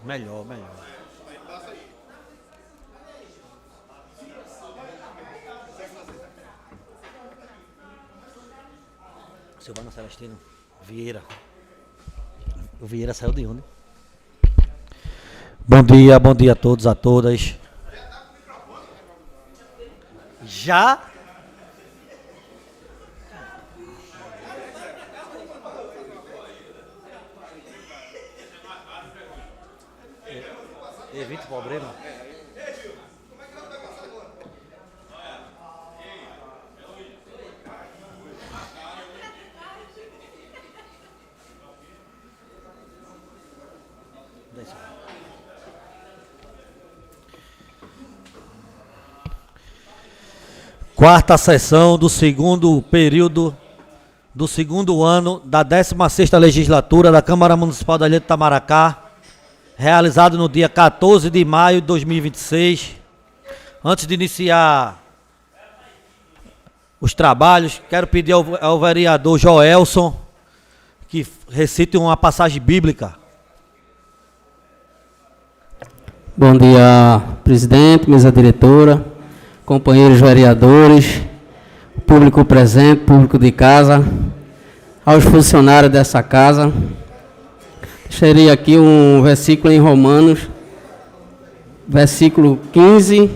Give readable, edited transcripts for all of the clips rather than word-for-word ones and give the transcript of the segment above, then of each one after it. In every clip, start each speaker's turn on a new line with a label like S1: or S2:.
S1: Melhor, melhor. Silvana Celestino Vieira. O Vieira saiu de onde? Bom dia a todos, a todas. Já? Evite problema. Quarta sessão do segundo período do segundo ano da 16ª legislatura da Câmara Municipal da Ilha de Itamaracá, realizado no dia 14 de maio de 2026. Antes de iniciar os trabalhos, quero pedir ao vereador Joelson que recite uma passagem bíblica.
S2: Bom dia, presidente, mesa diretora, companheiros vereadores, público presente, público de casa, aos funcionários dessa casa. Deixarei aqui um versículo em Romanos, versículo 15,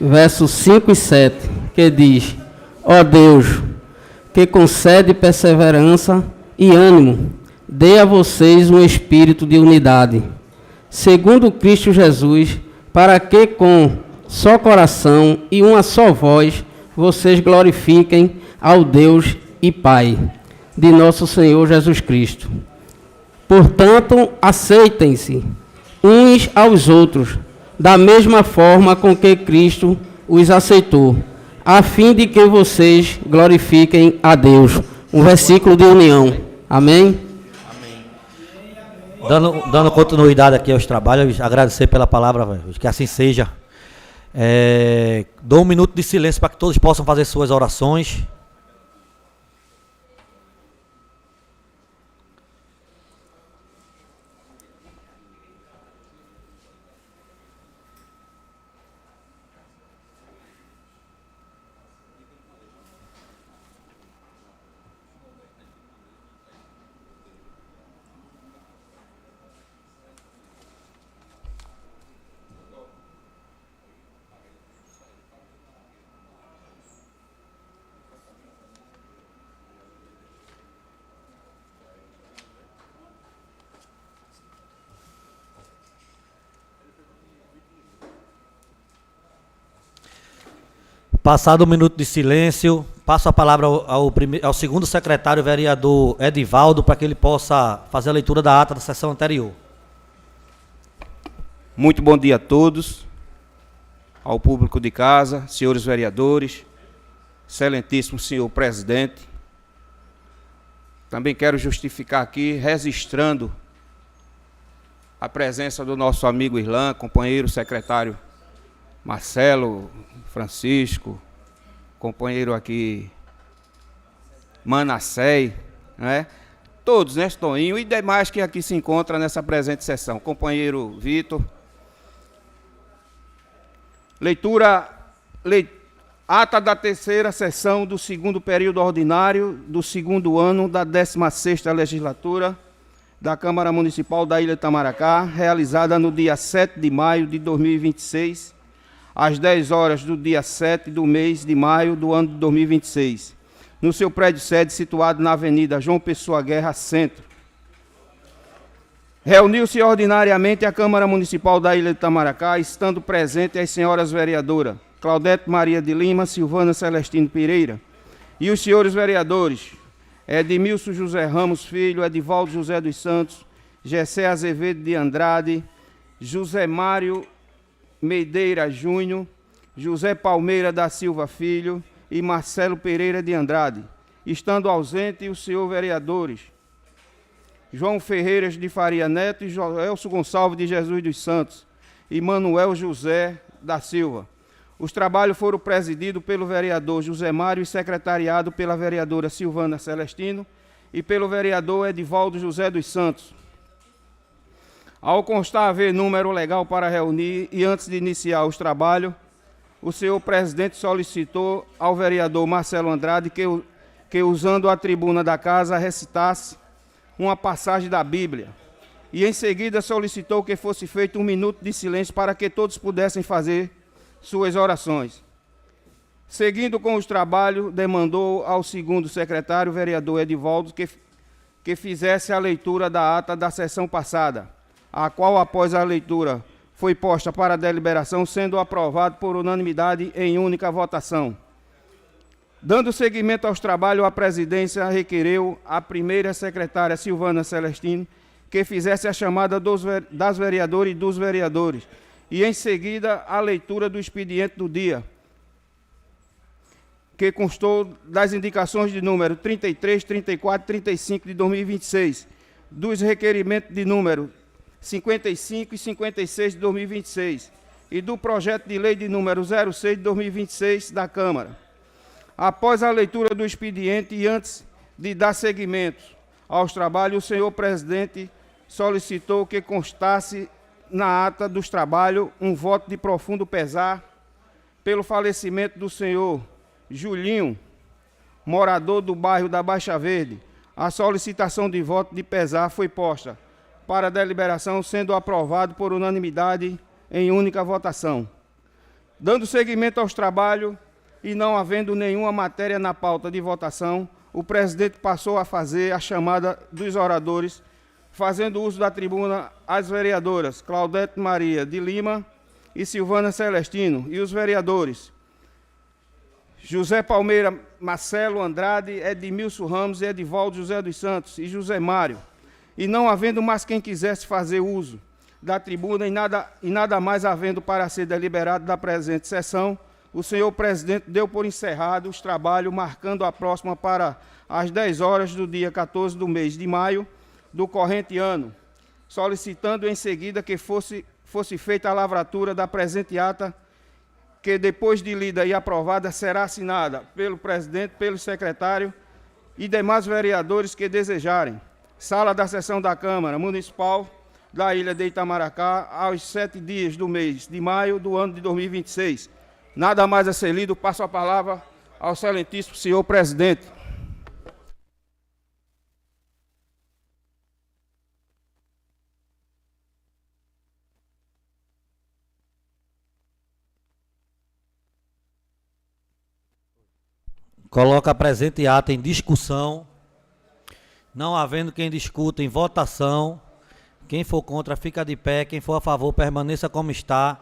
S2: versos 5 e 7, que diz: ó Deus, que concede perseverança e ânimo, dê a vocês um espírito de unidade, segundo Cristo Jesus, para que com só coração e uma só voz vocês glorifiquem ao Deus e Pai de nosso Senhor Jesus Cristo. Portanto, aceitem-se uns aos outros, da mesma forma com que Cristo os aceitou, a fim de que vocês glorifiquem a Deus. Um versículo de união. Amém?
S1: Dando continuidade aqui aos trabalhos, agradecer pela palavra, que assim seja. Dou um minuto de silêncio para que todos possam fazer suas orações. Passado um minuto de silêncio, passo a palavra ao segundo secretário, vereador Edivaldo, para que ele possa fazer a leitura da ata da sessão anterior.
S3: Muito bom dia a todos, ao público de casa, senhores vereadores, excelentíssimo senhor presidente. Também quero justificar aqui, registrando a presença do nosso amigo Irlan, companheiro secretário Marcelo, Francisco, companheiro aqui Manassés, né? Todos, né, Toninho e demais que aqui se encontram nessa presente sessão. Companheiro Vitor. Ata da terceira sessão do segundo período ordinário do segundo ano da 16ª legislatura da Câmara Municipal da Ilha de Itamaracá, realizada no dia 7 de maio de 2026, às 10 horas do dia 7 do mês de maio do ano de 2026, no seu prédio-sede situado na Avenida João Pessoa Guerra, Centro. Reuniu-se ordinariamente a Câmara Municipal da Ilha de Itamaracá, estando presente as senhoras vereadoras Claudete Maria de Lima, Silvana Celestino Pereira, e os senhores vereadores Edmilson José Ramos Filho, Edivaldo José dos Santos, Gessé Azevedo de Andrade, José Mário Medeira Júnior, José Palmeira da Silva Filho e Marcelo Pereira de Andrade, estando ausente os senhores vereadores João Ferreiras de Faria Neto e Joelso Gonçalves de Jesus dos Santos e Manuel José da Silva. Os trabalhos foram presididos pelo vereador José Mário e secretariado pela vereadora Silvana Celestino e pelo vereador Edivaldo José dos Santos. Ao constar haver número legal para reunir e antes de iniciar os trabalhos, o senhor presidente solicitou ao vereador Marcelo Andrade que usando a tribuna da casa, recitasse uma passagem da Bíblia. E em seguida solicitou que fosse feito 1 minuto de silêncio para que todos pudessem fazer suas orações. Seguindo com os trabalhos, demandou ao segundo secretário, o vereador Edivaldo, que fizesse a leitura da ata da sessão passada, a qual, após a leitura, foi posta para deliberação, sendo aprovado por unanimidade em única votação. Dando seguimento aos trabalhos, a presidência requereu à primeira secretária, Silvana Celestino, que fizesse a chamada das vereadoras e dos vereadores, e em seguida a leitura do expediente do dia, que constou das indicações de número 33, 34 e 35 de 2026, dos requerimentos de número 55 e 56 de 2026 e do projeto de lei de número 06 de 2026 da Câmara. Após a leitura do expediente e antes de dar seguimento aos trabalhos, o senhor presidente solicitou que constasse na ata dos trabalhos um voto de profundo pesar pelo falecimento do senhor Julinho, morador do bairro da Baixa Verde. A solicitação de voto de pesar foi posta para deliberação, sendo aprovado por unanimidade em única votação. Dando seguimento aos trabalhos e não havendo nenhuma matéria na pauta de votação, o presidente passou a fazer a chamada dos oradores, fazendo uso da tribuna as vereadoras Claudete Maria de Lima e Silvana Celestino, e os vereadores José Palmeira, Marcelo Andrade, Edmilson Ramos, Edivaldo José dos Santos e José Mário. E não havendo mais quem quisesse fazer uso da tribuna e nada mais havendo para ser deliberado da presente sessão, o senhor presidente deu por encerrado os trabalhos, marcando a próxima para as 10 horas do dia 14 do mês de maio do corrente ano, solicitando em seguida que fosse feita a lavratura da presente ata, que depois de lida e aprovada será assinada pelo presidente, pelo secretário e demais vereadores que desejarem. Sala da sessão da Câmara Municipal da Ilha de Itamaracá, aos 7 dias do mês de maio do ano de 2026. Nada mais a ser lido, passo a palavra ao excelentíssimo senhor presidente.
S1: Coloca a presente ata em discussão. Não havendo quem discuta, em votação. Quem for contra, fica de pé. Quem for a favor, permaneça como está.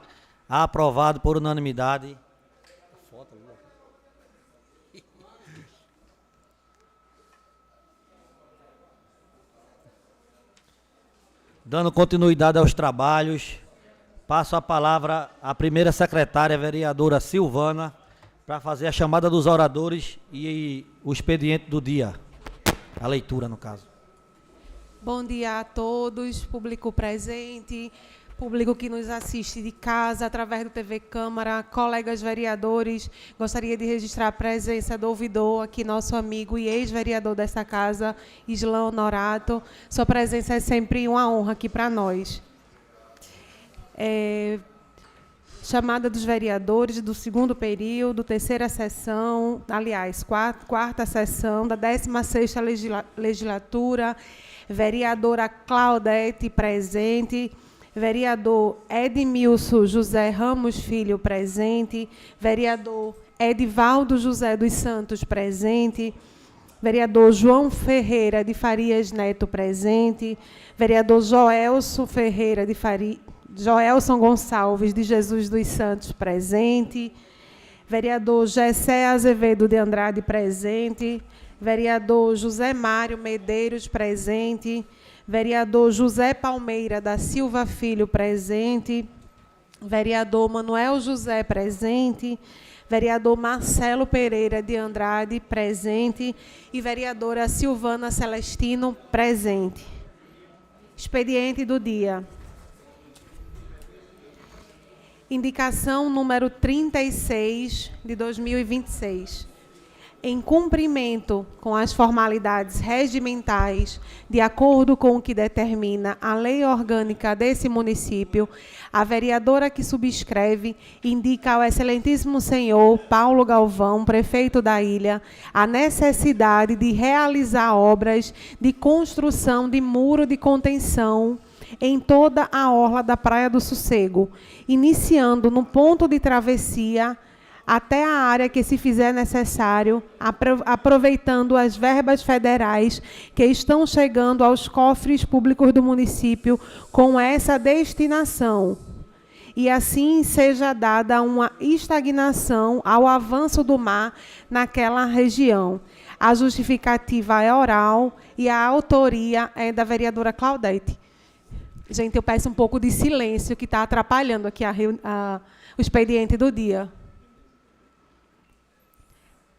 S1: Aprovado por unanimidade. Dando continuidade aos trabalhos, passo a palavra à primeira secretária, a vereadora Silvana, para fazer a chamada dos oradores e o expediente do dia. A leitura, no caso.
S4: Bom dia a todos, público presente, público que nos assiste de casa, através do TV Câmara, colegas vereadores. Gostaria de registrar a presença do ouvidor, aqui nosso amigo e ex-vereador dessa casa, Islan Honorato. Sua presença é sempre uma honra aqui para nós. Chamada dos vereadores do segundo período, terceira sessão, aliás, quarta sessão da 16ª legislatura, vereadora Claudete presente, vereador Edmilson José Ramos Filho presente, vereador Edivaldo José dos Santos presente, vereador João Ferreira de Farias Neto presente, vereador Joelson Gonçalves de Jesus dos Santos presente, vereador Gessé Azevedo de Andrade presente, vereador José Mário Medeiros presente, vereador José Palmeira da Silva Filho presente, vereador Manuel José presente, vereador Marcelo Pereira de Andrade presente e vereadora Silvana Celestino presente. Expediente do dia. Indicação número 36 de 2026. em cumprimento com as formalidades regimentais, de acordo com o que determina a lei orgânica desse município, a vereadora que subscreve indica ao excelentíssimo senhor Paulo Galvão, prefeito da ilha, a necessidade de realizar obras de construção de muro de contenção em toda a orla da Praia do Sossego, iniciando no ponto de travessia até a área que se fizer necessário, aproveitando as verbas federais que estão chegando aos cofres públicos do município com essa destinação. E assim seja dada uma estagnação ao avanço do mar naquela região. A justificativa é oral e a autoria é da vereadora Claudete. Gente, eu peço um pouco de silêncio que está atrapalhando aqui o expediente do dia.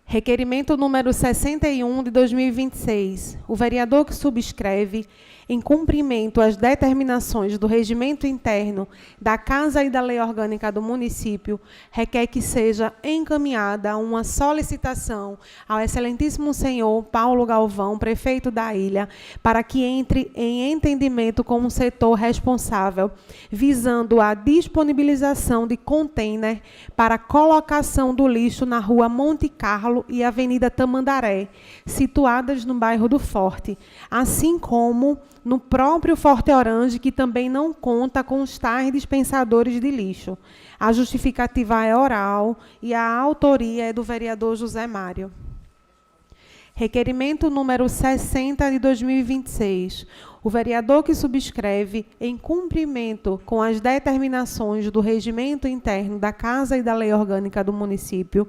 S4: Requerimento número 61 de 2026. O vereador que subscreve, em cumprimento às determinações do regimento interno da Casa e da Lei Orgânica do município, requer que seja encaminhada uma solicitação ao excelentíssimo senhor Paulo Galvão, prefeito da ilha, para que entre em entendimento com o setor responsável, visando a disponibilização de container para colocação do lixo na rua Monte Carlo e Avenida Tamandaré, situadas no bairro do Forte, assim como no próprio Forte Orange, que também não conta com os tais dispensadores de lixo. A justificativa é oral e a autoria é do vereador José Mário. Requerimento número 60 de 2026. O vereador que subscreve, em cumprimento com as determinações do regimento interno da Casa e da Lei Orgânica do município,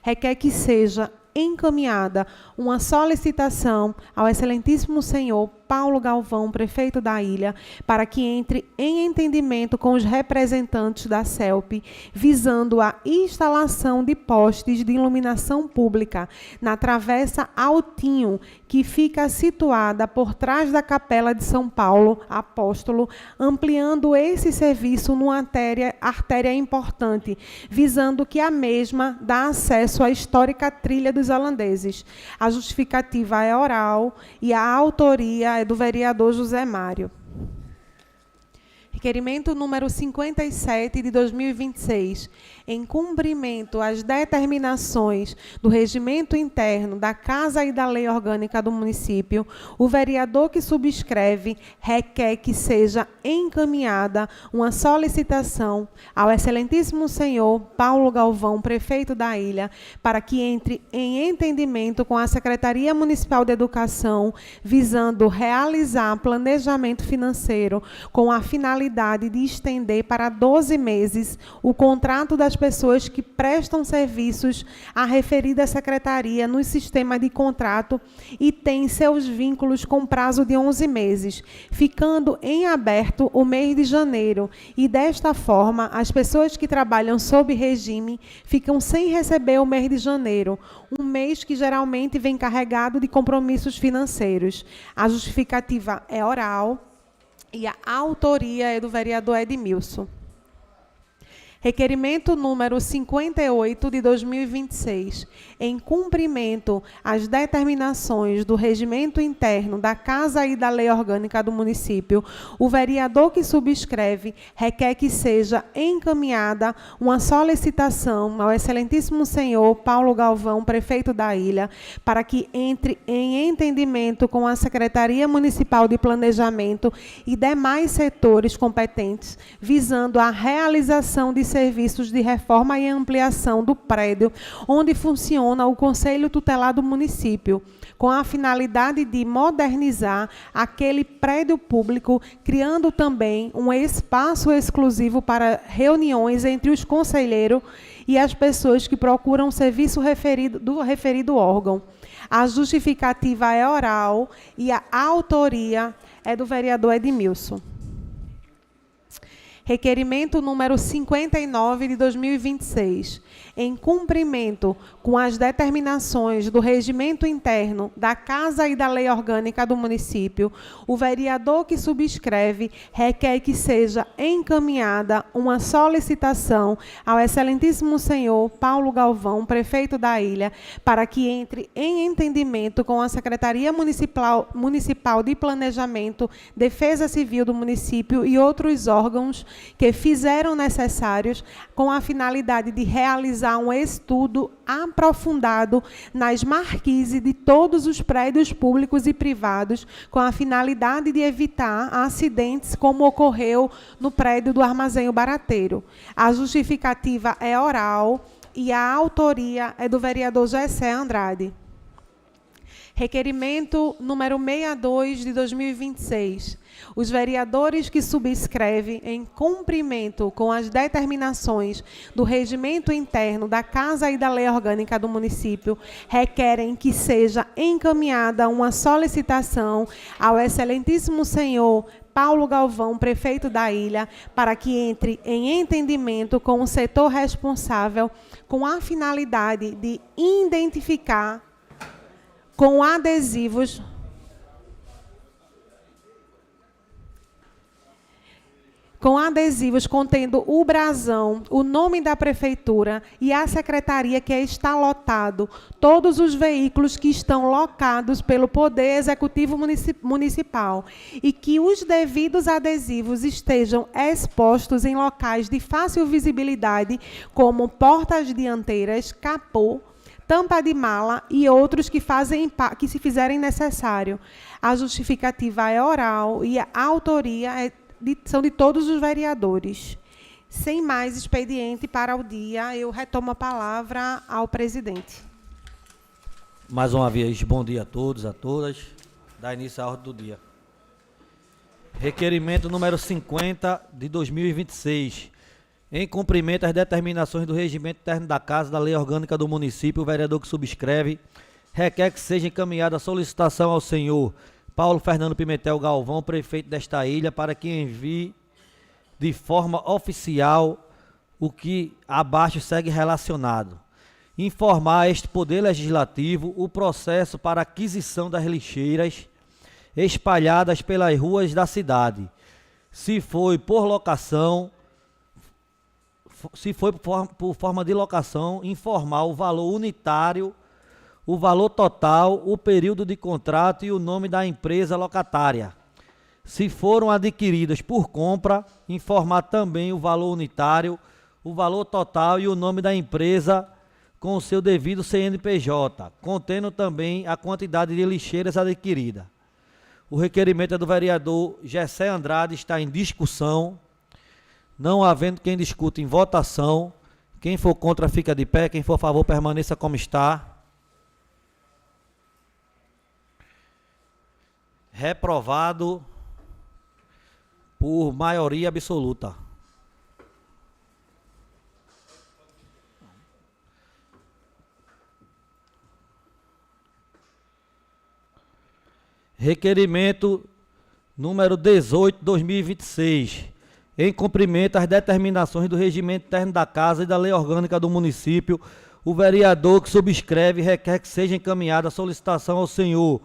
S4: requer que seja encaminhada uma solicitação ao excelentíssimo senhor Paulo Galvão, prefeito da ilha, para que entre em entendimento com os representantes da CELP, visando a instalação de postes de iluminação pública na Travessa Altinho, que fica situada por trás da Capela de São Paulo, Apóstolo, ampliando esse serviço numa artéria importante, visando que a mesma dá acesso à histórica trilha dos holandeses. A justificativa é oral e a autoria é do vereador José Mário. Requerimento número 57 de 2026. Em cumprimento às determinações do regimento interno da Casa e da Lei Orgânica do município, o vereador que subscreve requer que seja encaminhada uma solicitação ao excelentíssimo senhor Paulo Galvão, prefeito da ilha, para que entre em entendimento com a Secretaria Municipal de Educação, visando realizar planejamento financeiro com a finalidade de estender para 12 meses o contrato das pessoas que prestam serviços à referida secretaria no sistema de contrato e têm seus vínculos com prazo de 11 meses, ficando em aberto o mês de janeiro. E, desta forma, as pessoas que trabalham sob regime ficam sem receber o mês de janeiro, um mês que geralmente vem carregado de compromissos financeiros. A justificativa é oral e a autoria é do vereador Edmilson. Requerimento número 58 de 2026. Em cumprimento às determinações do regimento interno da Casa e da Lei Orgânica do município, o vereador que subscreve requer que seja encaminhada uma solicitação ao excelentíssimo senhor Paulo Galvão, prefeito da ilha, para que entre em entendimento com a Secretaria Municipal de Planejamento e demais setores competentes, visando a realização de serviços de reforma e ampliação do prédio onde funciona o Conselho Tutelar do município, com a finalidade de modernizar aquele prédio público, criando também um espaço exclusivo para reuniões entre os conselheiros e as pessoas que procuram serviço do referido órgão. A justificativa é oral e a autoria é do vereador Edmilson. Requerimento número 59 de 2026. em cumprimento com as determinações do regimento interno da Casa e da Lei Orgânica do município, o vereador que subscreve requer que seja encaminhada uma solicitação ao excelentíssimo senhor Paulo Galvão, prefeito da ilha, para que entre em entendimento com a Secretaria Municipal de Planejamento, Defesa Civil do município e outros órgãos que fizeram necessários com a finalidade de realizar um estudo aprofundado nas marquises de todos os prédios públicos e privados, com a finalidade de evitar acidentes como ocorreu no prédio do Armazém Barateiro. A justificativa é oral e a autoria é do vereador Gessé Andrade. Requerimento número 62 de 2026. Os vereadores que subscrevem, em cumprimento com as determinações do regimento interno da Casa e da Lei Orgânica do município, requerem que seja encaminhada uma solicitação ao excelentíssimo senhor Paulo Galvão, prefeito da ilha, para que entre em entendimento com o setor responsável com a finalidade de identificar com adesivos contendo o brasão, o nome da prefeitura e a secretaria que está lotado, todos os veículos que estão locados pelo Poder Executivo Municipal e que os devidos adesivos estejam expostos em locais de fácil visibilidade, como portas dianteiras, capô, tampa de mala e outros que se fizerem necessário. A justificativa é oral e a autoria são de todos os vereadores. Sem mais expediente para o dia, eu retomo a palavra ao presidente.
S1: Mais uma vez, bom dia a todos, a todas. Dá início à ordem do dia. Requerimento número 50 de 2026. Em cumprimento às determinações do regimento interno da Casa, da Lei Orgânica do município, o vereador que subscreve requer que seja encaminhada a solicitação ao senhor Paulo Fernando Pimentel Galvão, prefeito desta ilha, para que envie de forma oficial o que abaixo segue relacionado. Informar a este Poder Legislativo o processo para aquisição das lixeiras espalhadas pelas ruas da cidade. Se foi por locação, se foi por forma de locação, informar o valor unitário, o valor total, o período de contrato e o nome da empresa locatária. Se foram adquiridas por compra, informar também o valor unitário, o valor total e o nome da empresa com o seu devido CNPJ, contendo também a quantidade de lixeiras adquirida. O requerimento é do vereador Gessé Andrade, está em discussão. Não havendo quem discute, em votação. Quem for contra fica de pé, quem for a favor permaneça como está. Reprovado por maioria absoluta. Requerimento número 18, 2026. Em cumprimento às determinações do regimento interno da Casa e da Lei Orgânica do município, o vereador que subscreve requer que seja encaminhada a solicitação ao senhor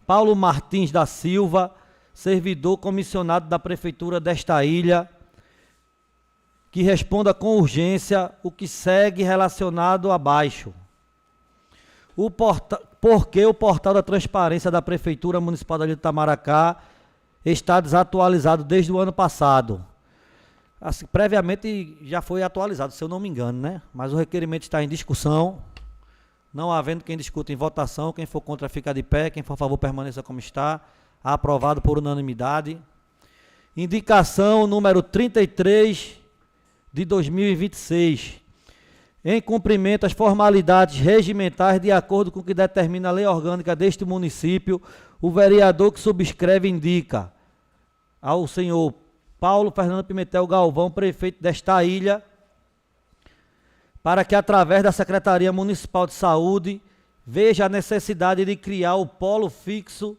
S1: Paulo Martins da Silva, servidor comissionado da Prefeitura desta ilha, que responda com urgência o que segue relacionado abaixo. Porque o portal da transparência da Prefeitura Municipal da Ilha de Itamaracá está desatualizado desde o ano passado. Assim, previamente já foi atualizado, se eu não me engano, né? Mas o requerimento está em discussão. Não havendo quem discuta, em votação. Quem for contra fica de pé, quem for a favor permaneça como está. Aprovado por unanimidade. Indicação número 33 de 2026. Em cumprimento às formalidades regimentais de acordo com o que determina a lei orgânica deste município, o vereador que subscreve indica ao senhor Paulo Fernando Pimentel Galvão, prefeito desta ilha, para que, através da Secretaria Municipal de Saúde, veja a necessidade de criar o polo fixo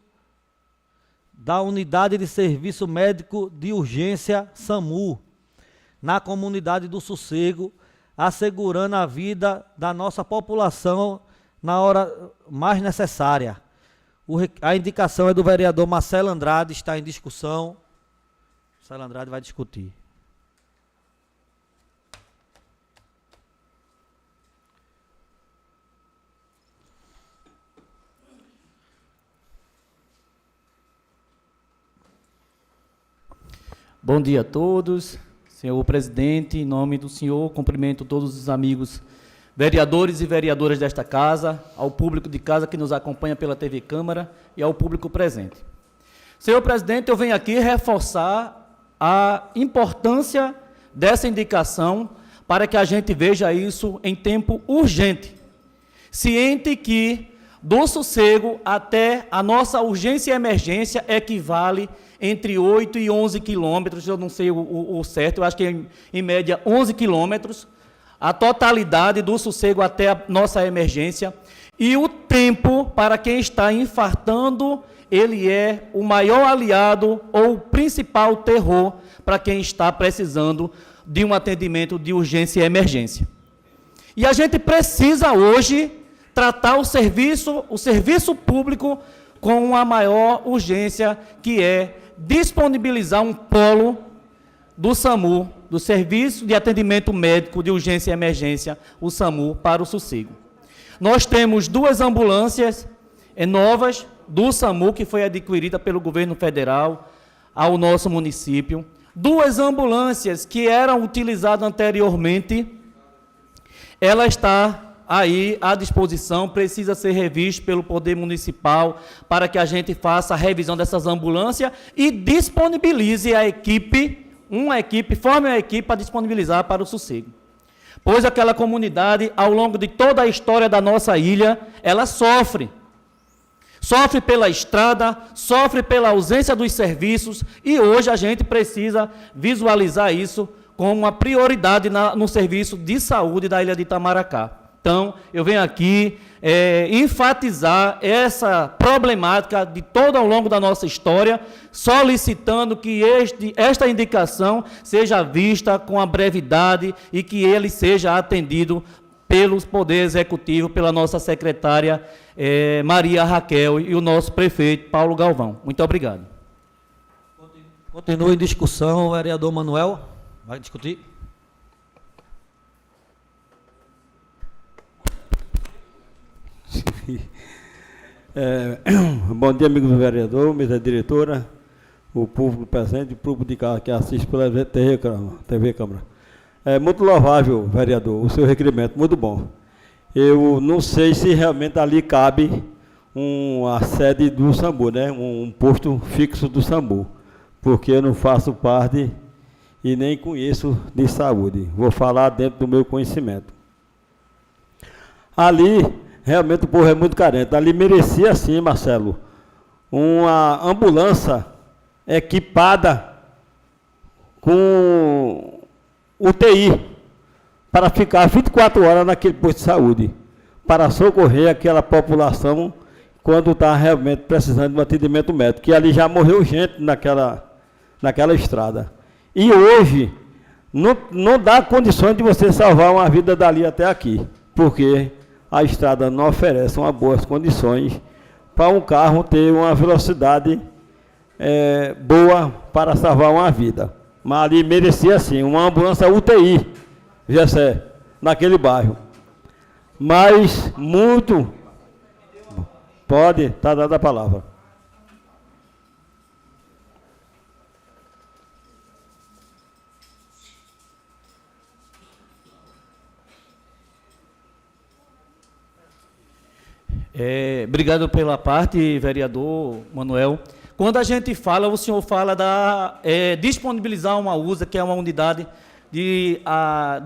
S1: da Unidade de Serviço Médico de Urgência SAMU, na comunidade do Sossego, assegurando a vida da nossa população na hora mais necessária. A indicação é do vereador Marcelo Andrade, está em discussão. Marcelo Andrade vai discutir.
S5: Bom dia a todos. Senhor presidente, em nome do senhor, cumprimento todos os amigos vereadores e vereadoras desta casa, ao público de casa que nos acompanha pela TV Câmara e ao público presente. Senhor presidente, eu venho aqui reforçar a importância dessa indicação para que a gente veja isso em tempo urgente, ciente que do Sossego até a nossa urgência e emergência equivale entre 8 e 11 quilômetros, eu não sei o certo, eu acho que em média 11 quilômetros, a totalidade do Sossego até a nossa emergência, e o tempo para quem está infartando, ele é o maior aliado ou o principal terror para quem está precisando de um atendimento de urgência e emergência. E a gente precisa hoje tratar o serviço público com a maior urgência, que é disponibilizar um polo do SAMU, do Serviço de Atendimento Médico de Urgência e Emergência, o SAMU, para o Sossego. Nós temos 2 ambulâncias novas do SAMU, que foi adquirida pelo governo federal ao nosso município, 2 ambulâncias que eram utilizadas anteriormente, ela está aí à disposição, precisa ser revisto pelo Poder Municipal para que a gente faça a revisão dessas ambulâncias e disponibilize a equipe, forme uma equipe para disponibilizar para o Sossego. Pois aquela comunidade, ao longo de toda a história da nossa ilha, ela sofre pela estrada, sofre pela ausência dos serviços, e hoje a gente precisa visualizar isso como uma prioridade no serviço de saúde da ilha de Itamaracá. Então, eu venho aqui enfatizar essa problemática de todo ao longo da nossa história, solicitando que esta indicação seja vista com a brevidade e que ele seja atendido pelo Poder Executivo, pela nossa secretária Maria Raquel e o nosso prefeito Paulo Galvão. Muito obrigado.
S1: Continua em discussão, o vereador Manuel. Vai discutir.
S6: Bom dia, amigo do vereador, mesa diretora, o público presente, o público de casa que assiste pela TV Câmara. É muito louvável, vereador, o seu requerimento, muito bom. Eu não sei se realmente ali cabe a sede do SAMU, né? Um posto fixo do SAMU, porque eu não faço parte e nem conheço de saúde. Vou falar dentro do meu conhecimento. Ali, realmente o povo é muito carente. Ali merecia sim, Marcelo, uma ambulância equipada com UTI para ficar 24 horas naquele posto de saúde, para socorrer aquela população quando está realmente precisando de um atendimento médico, que ali já morreu gente naquela estrada. E hoje não dá condições de você salvar uma vida dali até aqui, porque a estrada não oferece umas boas condições para um carro ter uma velocidade boa para salvar uma vida. Mas ali merecia sim uma ambulância UTI, Gessé, naquele bairro. Mas muito... Pode, está dada a palavra.
S5: Obrigado pela parte, vereador Manuel. Quando a gente fala, o senhor fala disponibilizar uma USA, que é uma unidade de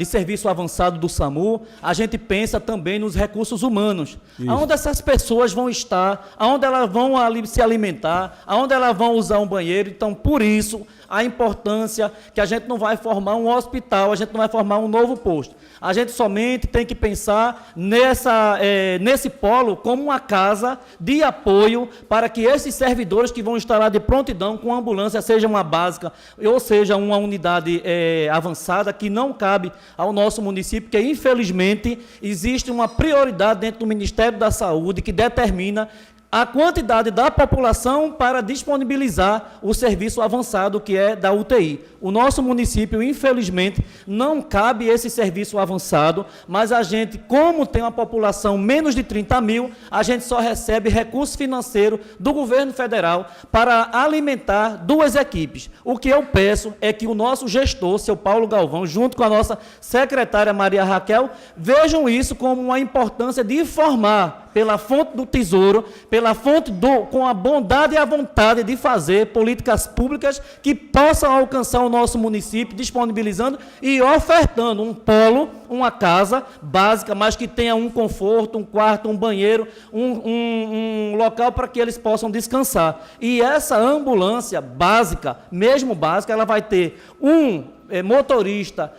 S5: serviço avançado do SAMU, a gente pensa também nos recursos humanos. Isso. Aonde essas pessoas vão estar, aonde elas vão se alimentar, aonde elas vão usar um banheiro. Então, por isso, a importância que a gente não vai formar um hospital, a gente não vai formar um novo posto. A gente somente tem que pensar nesse polo como uma casa de apoio para que esses servidores que vão estar lá de prontidão com ambulância, seja uma básica ou seja uma unidade avançada, que não cabe ao nosso município, porque infelizmente existe uma prioridade dentro do Ministério da Saúde que determina a quantidade da população para disponibilizar o serviço avançado que é da UTI. O nosso município, infelizmente, não cabe esse serviço avançado, mas a gente, como tem uma população menos de 30 mil, a gente só recebe recurso financeiro do governo federal para alimentar 2 equipes. O que eu peço é que o nosso gestor, seu Paulo Galvão, junto com a nossa secretária Maria Raquel, vejam isso como uma importância de informar pela fonte do tesouro, pela fonte com a bondade e a vontade de fazer políticas públicas que possam alcançar o nosso município, disponibilizando e ofertando um polo, uma casa básica, mas que tenha um conforto, um quarto, um banheiro, um local para que eles possam descansar. E essa ambulância básica, mesmo básica, ela vai ter um motorista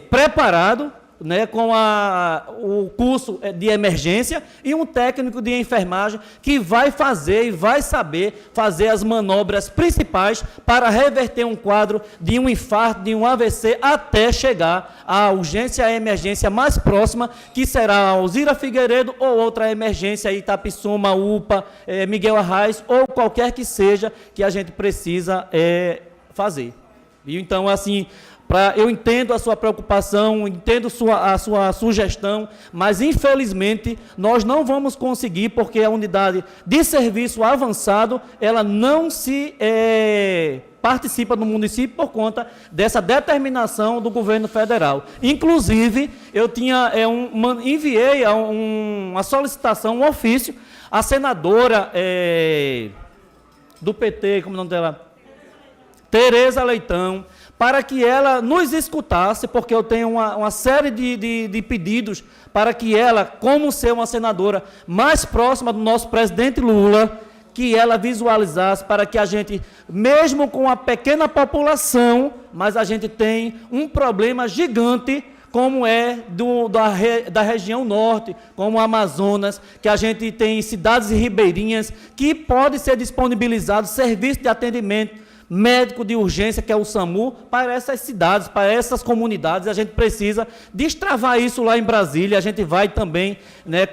S5: preparado, né, com o curso de emergência e um técnico de enfermagem que vai fazer e vai saber fazer as manobras principais para reverter um quadro de um infarto, de um AVC, até chegar à urgência e emergência mais próxima, que será a Alzira Figueiredo ou outra emergência, Itapissuma, UPA, Miguel Arraes, ou qualquer que seja que a gente precisa fazer. E então, assim, eu entendo a sua preocupação, entendo a sua sugestão, mas, infelizmente, nós não vamos conseguir, porque a unidade de serviço avançado, ela não se participa no município por conta dessa determinação do governo federal. Inclusive, eu enviei uma solicitação, um ofício, à senadora do PT, como é o nome dela? Tereza Leitão, para que ela nos escutasse, porque eu tenho uma série de pedidos para que ela, como ser uma senadora mais próxima do nosso presidente Lula, que ela visualizasse para que a gente, mesmo com a pequena população, mas a gente tem um problema gigante, como é da região norte, como o Amazonas, que a gente tem cidades ribeirinhas, que pode ser disponibilizado serviço de atendimento médico de urgência, que é o SAMU, para essas cidades, para essas comunidades. A gente precisa destravar isso lá em Brasília. A gente vai também, né,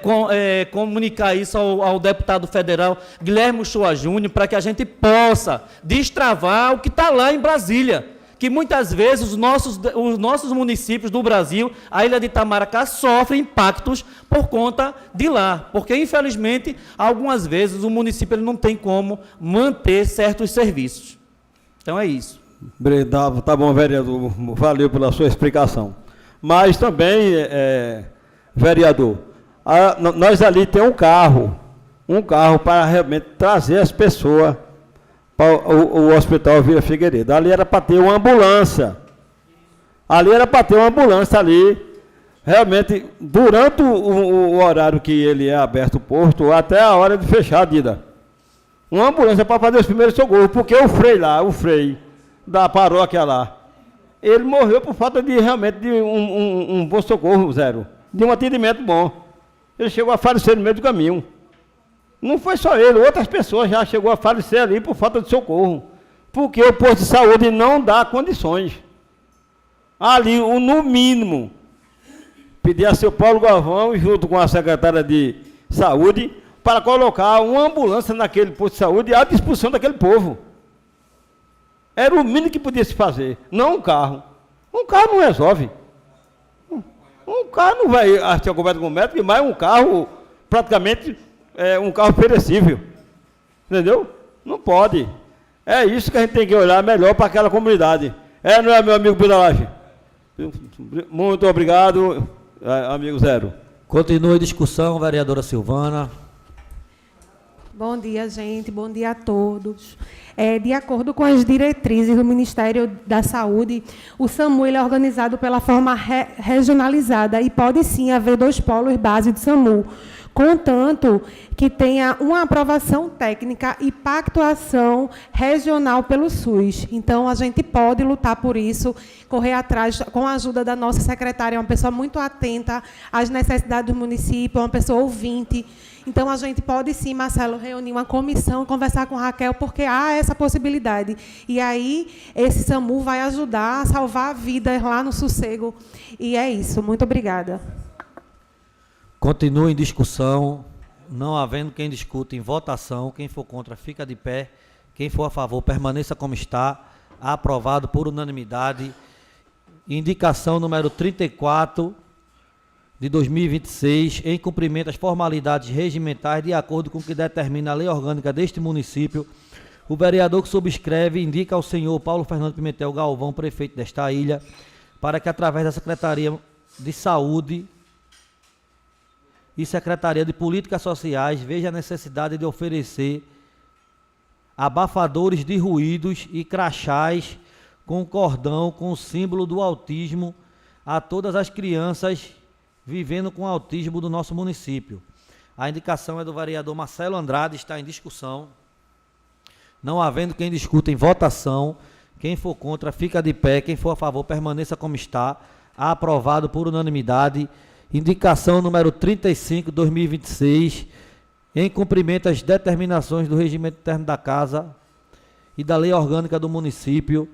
S5: comunicar isso ao deputado federal Guilherme Uchoa Júnior, para que a gente possa destravar o que está lá em Brasília, que muitas vezes os nossos municípios do Brasil, a ilha de Itamaracá, sofrem impactos por conta de lá, porque, infelizmente, algumas vezes o município ele não tem como manter certos serviços. Então é isso.
S6: Tá bom, vereador, valeu pela sua explicação. Mas também, vereador, nós ali temos um carro para realmente trazer as pessoas para o Hospital Vila Figueiredo. Ali era para ter uma ambulância. Realmente, durante o horário que ele é aberto o posto, até a hora de fechar a Dida. Uma ambulância para fazer os primeiros socorros, porque o frei da paróquia lá, ele morreu por falta de realmente de um bom socorro, de um atendimento bom. Ele chegou a falecer no meio do caminho. Não foi só ele, outras pessoas já chegou a falecer ali por falta de socorro, porque o posto de saúde não dá condições. Ali, no mínimo, pedi a seu Paulo Galvão, junto com a secretária de Saúde, para colocar uma ambulância naquele posto de saúde à disposição daquele povo. Era o mínimo que podia se fazer, não um carro. Um carro não resolve. Um carro não vai ser coberto com médico, mas um carro, praticamente, um carro perecível. Entendeu? Não pode. É isso que a gente tem que olhar melhor para aquela comunidade. Não é, meu amigo Budalage? Muito obrigado, amigo Zero.
S1: Continue a discussão, vereadora Silvana.
S4: Bom dia, gente. Bom dia a todos. De acordo com as diretrizes do Ministério da Saúde, o SAMU ele é organizado pela forma regionalizada e pode sim haver 2 polos base do SAMU, contanto que tenha uma aprovação técnica e pactuação regional pelo SUS. Então, a gente pode lutar por isso, correr atrás, com a ajuda da nossa secretária, uma pessoa muito atenta às necessidades do município, uma pessoa ouvinte. Então, a gente pode, sim, Marcelo, reunir uma comissão, conversar com a Raquel, porque há essa possibilidade. E aí, esse SAMU vai ajudar a salvar vidas lá no Sossego. E é isso. Muito obrigada.
S1: Continua em discussão. Não havendo quem discute, em votação. Quem for contra, fica de pé. Quem for a favor, permaneça como está. Aprovado por unanimidade. Indicação número 34... de 2026, em cumprimento às formalidades regimentais de acordo com o que determina a lei orgânica deste município, o vereador que subscreve indica ao senhor Paulo Fernando Pimentel Galvão, prefeito desta ilha, para que através da Secretaria de Saúde e Secretaria de Políticas Sociais veja a necessidade de oferecer abafadores de ruídos e crachás com cordão com o símbolo do autismo a todas as crianças vivendo com autismo do nosso município. A indicação é do vereador Marcelo Andrade, está em discussão. Não havendo quem discuta, em votação. Quem for contra, fica de pé. Quem for a favor, permaneça como está. Aprovado por unanimidade. Indicação número 35, 2026, em cumprimento às determinações do Regimento Interno da Casa e da Lei Orgânica do Município.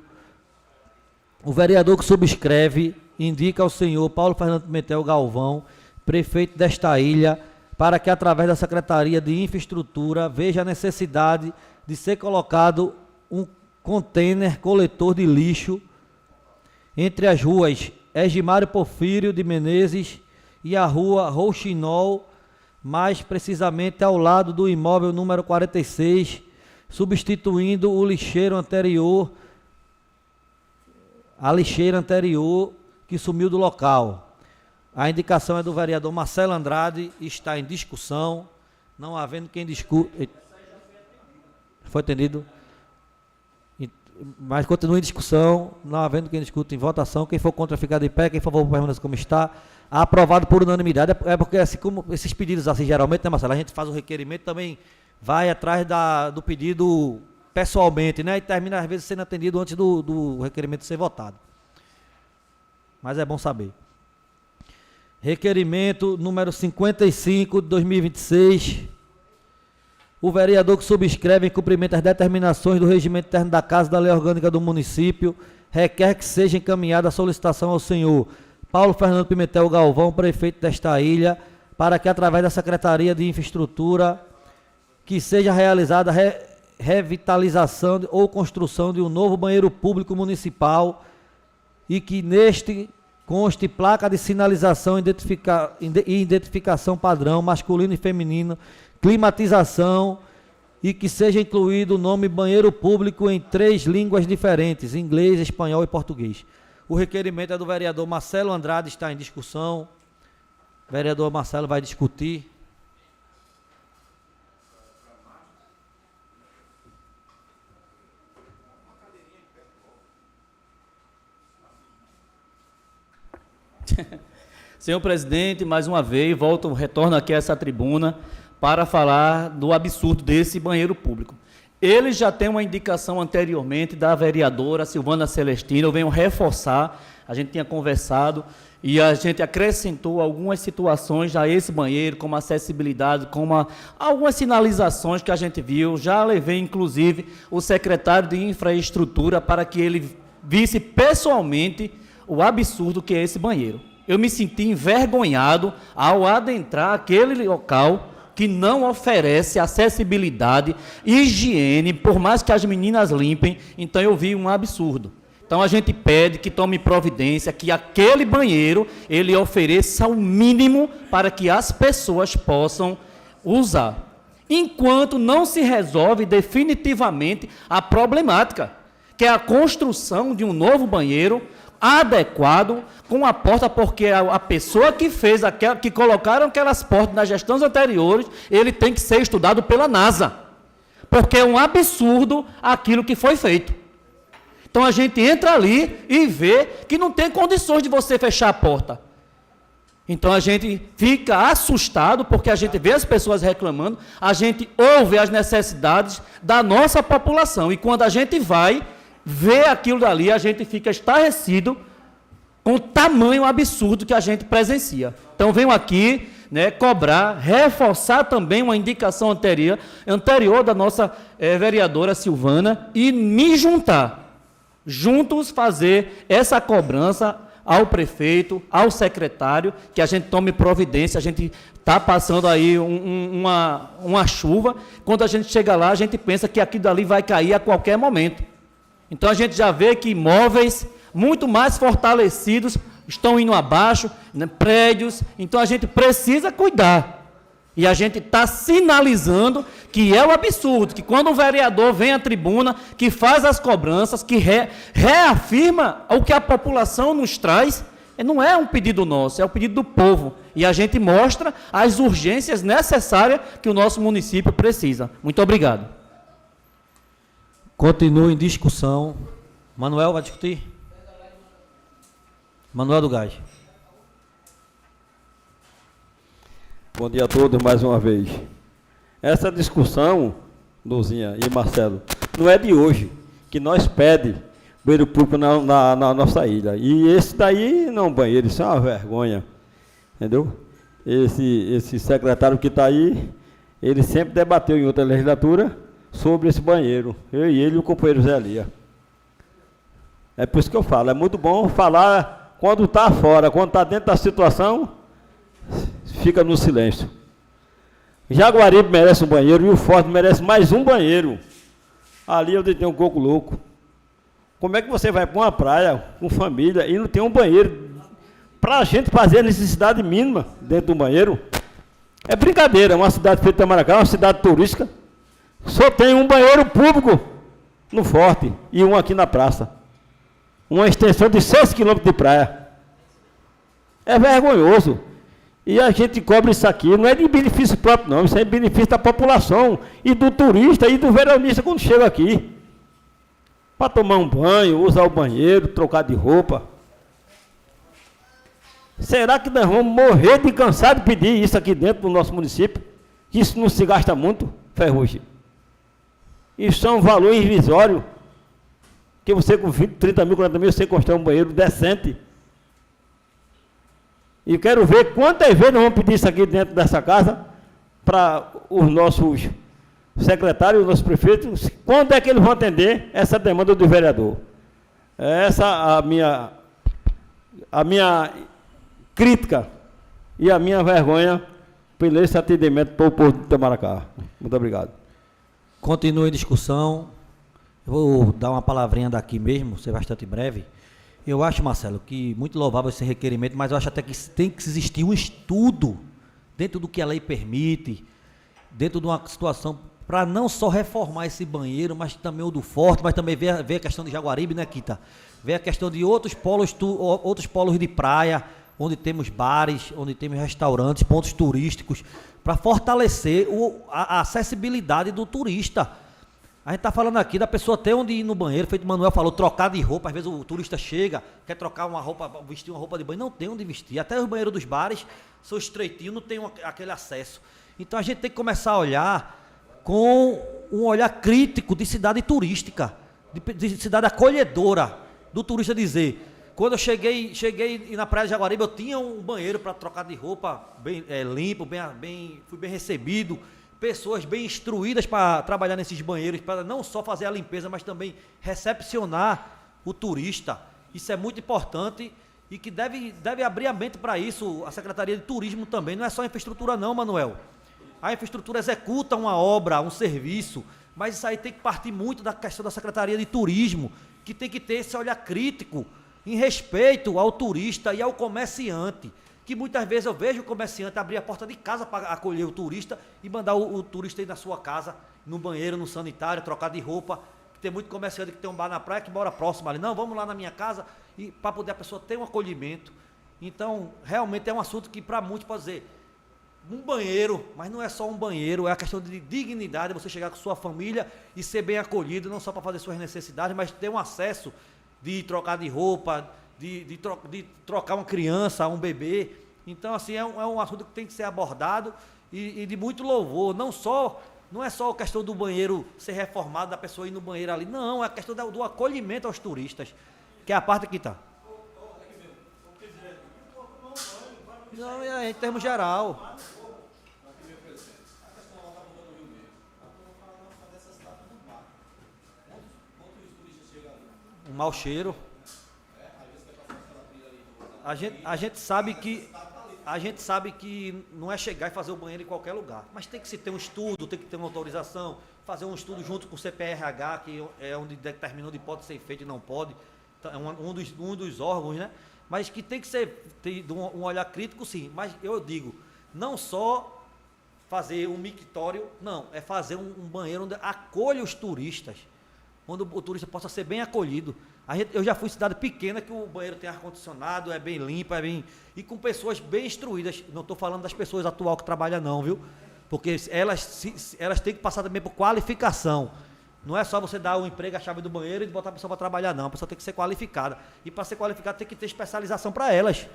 S1: O vereador que subscreve indica ao senhor Paulo Fernando Pimentel Galvão, prefeito desta ilha, para que, através da Secretaria de Infraestrutura, veja a necessidade de ser colocado um container coletor de lixo entre as ruas Egimário Porfírio de Menezes e a rua Rouxinol, mais precisamente ao lado do imóvel número 46, substituindo o lixeiro anterior, a lixeira anterior que sumiu do local. A indicação é do vereador Marcelo Andrade, está em discussão. Não havendo quem discute. Foi atendido? Mas continua em discussão. Não havendo quem discute, em votação. Quem for contra, ficar de pé. Quem for favor, permaneça como está. Aprovado por unanimidade. É porque, assim como esses pedidos, assim, geralmente, né, Marcelo? A gente faz o requerimento, também vai atrás do pedido pessoalmente, né? E termina, às vezes, sendo atendido antes do requerimento ser votado. Mas é bom saber. Requerimento número 55 de 2026. O vereador que subscreve, em cumprimento às determinações do Regimento Interno da Casa e da Lei Orgânica do Município, requer que seja encaminhada a solicitação ao senhor Paulo Fernando Pimentel Galvão, prefeito desta ilha, para que, através da Secretaria de Infraestrutura, que seja realizada revitalização ou construção de um novo banheiro público municipal e que neste conste placa de sinalização e identificação padrão masculino e feminino, climatização e que seja incluído o nome banheiro público em 3 línguas diferentes, inglês, espanhol e português. O requerimento é do vereador Marcelo Andrade, está em discussão. O vereador Marcelo vai discutir.
S5: Senhor presidente, mais uma vez, retorno aqui a essa tribuna para falar do absurdo desse banheiro público. Ele já tem uma indicação anteriormente da vereadora Silvana Celestino, eu venho reforçar, a gente tinha conversado e a gente acrescentou algumas situações a esse banheiro, como acessibilidade, como algumas sinalizações que a gente viu. Já levei, inclusive, o secretário de Infraestrutura para que ele visse pessoalmente o absurdo que é esse banheiro. Eu me senti envergonhado ao adentrar aquele local que não oferece acessibilidade, higiene, por mais que as meninas limpem. Então eu vi um absurdo. Então a gente pede que tome providência, que aquele banheiro ele ofereça o mínimo para que as pessoas possam usar. Enquanto não se resolve definitivamente a problemática, que é a construção de um novo banheiro adequado com a porta, porque a pessoa que fez que colocaram aquelas portas nas gestões anteriores, ele tem que ser estudado pela NASA, porque é um absurdo aquilo que foi feito. Então a gente entra ali e vê que não tem condições de você fechar a porta. Então a gente fica assustado porque a gente vê as pessoas reclamando, a gente ouve as necessidades da nossa população. E quando a gente vai ver aquilo dali, a gente fica estarrecido com o tamanho absurdo que a gente presencia. Então venho aqui, né, cobrar, reforçar também uma indicação anterior da nossa vereadora Silvana e me juntos fazer essa cobrança ao prefeito, ao secretário, que a gente tome providência. A gente está passando aí uma chuva, quando a gente chega lá, a gente pensa que aquilo dali vai cair a qualquer momento. Então a gente já vê que imóveis muito mais fortalecidos estão indo abaixo, né, prédios, então a gente precisa cuidar. E a gente está sinalizando que é um absurdo, que quando um vereador vem à tribuna, que faz as cobranças, que reafirma o que a população nos traz, não é um pedido nosso, é um pedido do povo. E a gente mostra as urgências necessárias que o nosso município precisa. Muito obrigado.
S1: Continua em discussão. Manuel vai discutir? Manuel do Gás.
S6: Bom dia a todos mais uma vez. Essa discussão, Luzinha e Marcelo, não é de hoje, que nós pedimos banheiro público na nossa ilha. E esse daí não é um banheiro, isso é uma vergonha. Entendeu? Esse secretário que está aí, ele sempre debateu em outra legislatura sobre esse banheiro. Eu e ele e o companheiro Zé Lia. É por isso que eu falo, é muito bom falar quando está fora, quando está dentro da situação, fica no silêncio. Jaguaribe merece um banheiro e o Forte merece mais um banheiro. Ali eu tenho um coco louco. Como é que você vai para uma praia com família e não tem um banheiro para a gente fazer a necessidade mínima dentro do banheiro? É brincadeira, uma cidade feita em Maracá, uma cidade turística, só tem um banheiro público no Forte e um aqui na praça. Uma extensão de 6 quilômetros de praia. É vergonhoso. E a gente cobra isso aqui, não é de benefício próprio não, isso é de benefício da população e do turista e do veranista quando chega aqui. Para tomar um banho, usar o banheiro, trocar de roupa. Será que nós vamos morrer de cansar de pedir isso aqui dentro do nosso município? Que isso não se gasta muito, Ferrugem? Isso é um valor irrisório. Que você com 20, 30 mil, 40 mil, você constrói um banheiro decente. E quero ver quantas vezes nós vamos pedir isso aqui dentro dessa casa para os nossos secretários, os nossos prefeitos, quando é que eles vão atender essa demanda do vereador. Essa é a minha crítica e a minha vergonha pelo esse atendimento para o povo de Itamaracá. Muito obrigado.
S1: Continua em discussão. Eu vou dar uma palavrinha daqui mesmo, ser bastante breve. Eu acho, Marcelo, que muito louvável esse requerimento, mas eu acho até que tem que existir um estudo dentro do que a lei permite, dentro de uma situação, para não só reformar esse banheiro, mas também o do Forte, mas também ver a questão de Jaguaribe, né, Kita? Ver a questão de outros polos de praia, onde temos bares, onde temos restaurantes, pontos turísticos, para fortalecer a acessibilidade do turista. A gente está falando aqui da pessoa ter onde ir no banheiro, feito o Manuel falou, trocar de roupa. Às vezes o turista chega, quer trocar uma roupa, vestir uma roupa de banho, não tem onde vestir. Até os banheiros dos bares são estreitinhos, não tem aquele acesso. Então a gente tem que começar a olhar com um olhar crítico de cidade turística, de cidade acolhedora, do turista dizer, quando eu cheguei na praia de Jaguaribe, eu tinha um banheiro para trocar de roupa bem limpo, fui bem recebido, pessoas bem instruídas para trabalhar nesses banheiros, para não só fazer a limpeza, mas também recepcionar o turista. Isso é muito importante e que deve abrir a mente para isso a Secretaria de Turismo também. Não é só a infraestrutura não, Manuel. A infraestrutura executa uma obra, um serviço, mas isso aí tem que partir muito da questão da Secretaria de Turismo, que tem que ter esse olhar crítico em respeito ao turista e ao comerciante. Que muitas vezes eu vejo o comerciante abrir a porta de casa para acolher o turista e mandar o turista ir na sua casa, no banheiro, no sanitário, trocar de roupa. Tem muito comerciante que tem um bar na praia que mora próximo ali. Não, vamos lá na minha casa e para poder a pessoa ter um acolhimento. Então, realmente é um assunto que para muitos pode dizer, um banheiro, mas não é só um banheiro, é a questão de dignidade, você chegar com sua família e ser bem acolhido, não só para fazer suas necessidades, mas ter um acesso de trocar de roupa, de trocar uma criança, um bebê, Então, assim, é um assunto que tem que ser abordado e de muito louvor. Não é só a questão do banheiro ser reformado, da pessoa ir no banheiro ali. Não, é a questão do acolhimento aos turistas, que é a parte que está. Não, é em termos geral. Um mau cheiro. A gente sabe que não é chegar e fazer o banheiro em qualquer lugar, mas tem que se ter um estudo, tem que ter uma autorização, fazer um estudo junto com o CPRH, que é onde determina onde pode ser feito e não pode, então, é um dos órgãos, né? Mas que tem que ter um olhar crítico, sim. Mas eu digo, não só fazer um mictório, não, é fazer um banheiro onde acolha os turistas, onde o turista possa ser bem acolhido. Eu já fui em cidade pequena que o banheiro tem ar-condicionado, é bem limpo, e com pessoas bem instruídas. Não estou falando das pessoas atual que trabalham não, viu? Porque elas têm que passar também por qualificação. Não é só você dar o emprego, a chave do banheiro e botar a pessoa para trabalhar, não. A pessoa tem que ser qualificada. E para ser qualificada tem que ter especialização para elas.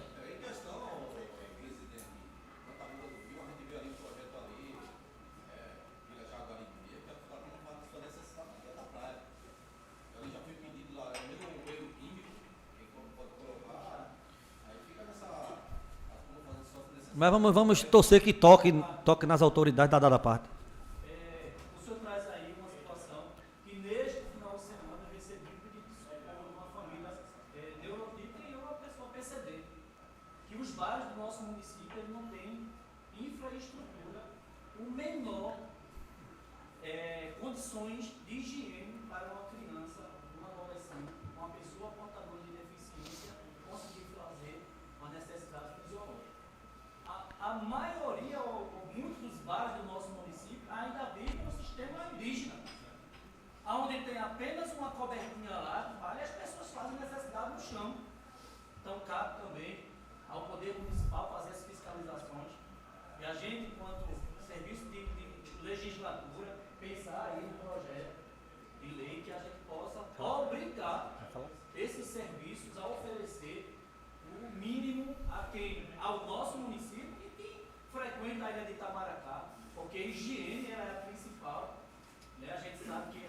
S1: Mas vamos torcer que toque nas autoridades da dada parte.
S5: O senhor traz aí uma situação que neste final de semana eu recebi um pedido de socorro de uma família neurotípica e uma pessoa PCD, que os bairros do nosso município eles não têm infraestrutura, o menor condições de higiene para uma criança, um adolescente, uma pessoa portadora de deficiência conseguir fazer uma necessidade fisiológica. A maioria, ou muitos dos bairros do nosso município ainda vivem no sistema indígena, onde tem apenas uma cobertinha lá, e as pessoas fazem necessidade no chão. Então cabe também ao Poder Municipal fazer as fiscalizações e a gente, enquanto serviço de legislatura, pensar aí no projeto de lei que a gente possa obrigar esses serviços a oferecer o mínimo ao nosso município frequenta a ilha de Itamaracá, porque a higiene ela é a principal, né? A gente sabe que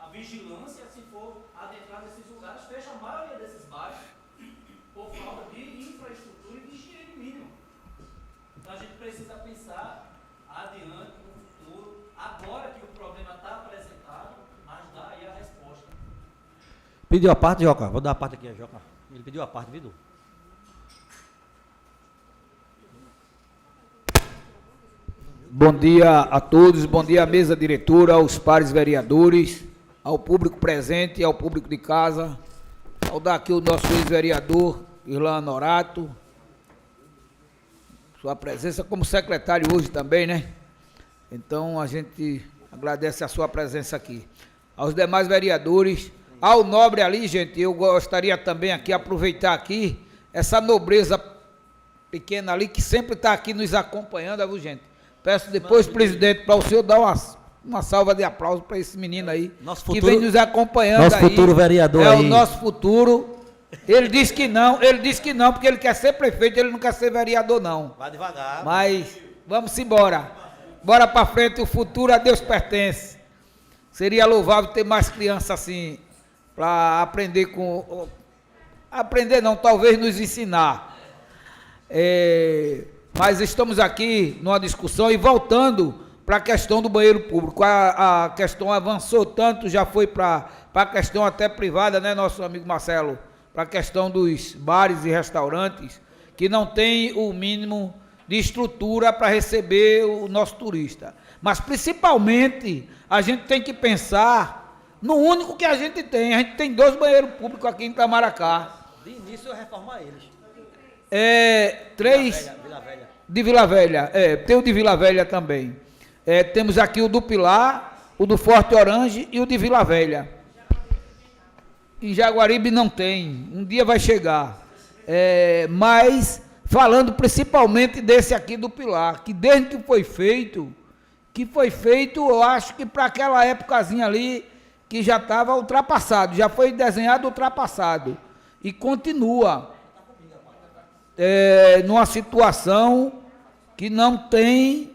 S5: a vigilância, se for adentrar nesses lugares, fecha a maioria desses bairros por falta de infraestrutura e de higiene mínima. Então a gente precisa pensar adiante, no futuro, agora que o problema está apresentado, mas dá aí a resposta.
S1: Pediu a parte, Joca? Vou dar a parte aqui, Joca. Ele pediu a parte, viu?
S7: Bom dia a todos, bom dia à mesa diretora, aos pares vereadores, ao público presente, ao público de casa, ao daqui o nosso ex-vereador, Irlan Norato, sua presença como secretário hoje também, né? Então a gente agradece a sua presença aqui. Aos demais vereadores, ao nobre ali, gente, eu gostaria também aqui, aproveitar aqui, essa nobreza pequena ali, que sempre está aqui nos acompanhando, viu, gente? Peço depois, presidente, para o senhor dar uma salva de aplauso para esse menino aí, que vem nos acompanhando.
S1: Nosso futuro vereador
S7: aí.
S1: É
S7: o nosso futuro. Ele disse que não, porque ele quer ser prefeito, ele não quer ser vereador, não.
S1: Vai devagar.
S7: Mas vamos embora. Bora para frente, o futuro a Deus pertence. Seria louvável ter mais crianças assim, para aprender com... Aprender não, talvez nos ensinar. Mas estamos aqui numa discussão e voltando para a questão do banheiro público. A questão avançou tanto, já foi para a questão até privada, né, nosso amigo Marcelo? Para a questão dos bares e restaurantes, que não tem o mínimo de estrutura para receber o nosso turista. Mas, principalmente, a gente tem que pensar no único que a gente tem. A gente tem 2 banheiros públicos aqui em Itamaracá.
S1: De início eu reformar eles.
S7: 3...
S1: Vila Velha.
S7: De Vila Velha, tem o de Vila Velha também. Temos aqui o do Pilar, o do Forte Orange e o de Vila Velha. Em Jaguaribe não tem, um dia vai chegar. Mas, falando principalmente desse aqui do Pilar, que desde que foi feito, eu acho que para aquela épocazinha ali, que já estava ultrapassado, já foi desenhado ultrapassado. E continua. numa situação que não tem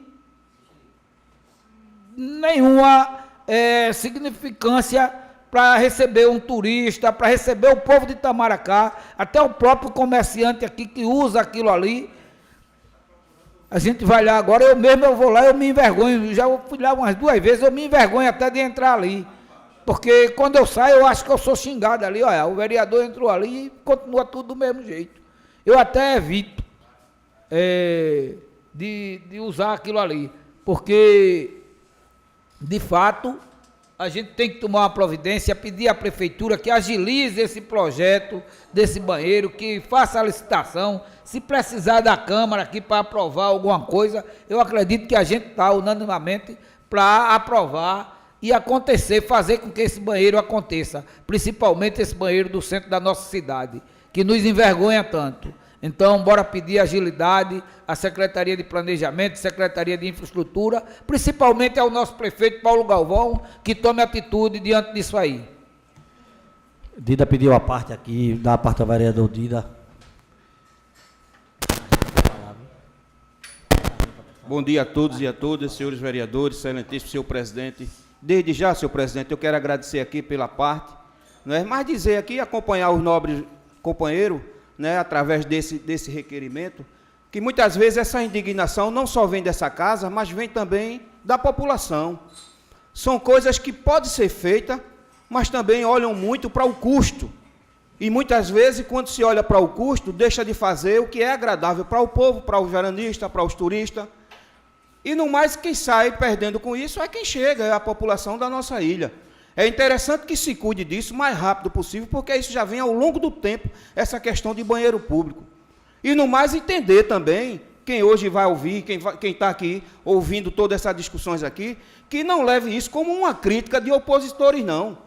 S7: nenhuma significância para receber um turista, para receber o povo de Itamaracá, até o próprio comerciante aqui que usa aquilo ali. A gente vai lá agora, eu vou lá, eu me envergonho, já fui lá umas 2 vezes, eu me envergonho até de entrar ali, porque quando eu saio eu acho que eu sou xingado ali, olha, o vereador entrou ali e continua tudo do mesmo jeito. Eu até evito de usar aquilo ali, porque, de fato, a gente tem que tomar uma providência, pedir à prefeitura que agilize esse projeto desse banheiro, que faça a licitação. Se precisar da Câmara aqui para aprovar alguma coisa, eu acredito que a gente está unanimamente para aprovar e acontecer, fazer com que esse banheiro aconteça, principalmente esse banheiro do centro da nossa cidade, que nos envergonha tanto. Então, bora pedir agilidade à Secretaria de Planejamento, Secretaria de Infraestrutura, principalmente ao nosso prefeito Paulo Galvão, que tome atitude diante disso aí.
S1: Dida pediu a parte aqui, da parte do vereador Dida.
S3: Bom dia a todos e a todas, senhores vereadores, excelentíssimo senhor presidente. Desde já, senhor presidente, eu quero agradecer aqui pela parte, né, mas dizer aqui, acompanhar os nobres companheiros, né, através desse requerimento, que muitas vezes essa indignação não só vem dessa casa, mas vem também da população. São coisas que podem ser feitas, mas também olham muito para o custo. E muitas vezes, quando se olha para o custo, deixa de fazer o que é agradável para o povo, para os veranistas, para os turistas. E no mais, quem sai perdendo com isso é quem chega, é a população da nossa ilha. É interessante que se cuide disso o mais rápido possível, porque isso já vem ao longo do tempo, essa questão de banheiro público. E no mais, entender também, quem hoje vai ouvir, quem está aqui ouvindo todas essas discussões aqui, que não leve isso como uma crítica de opositores, não.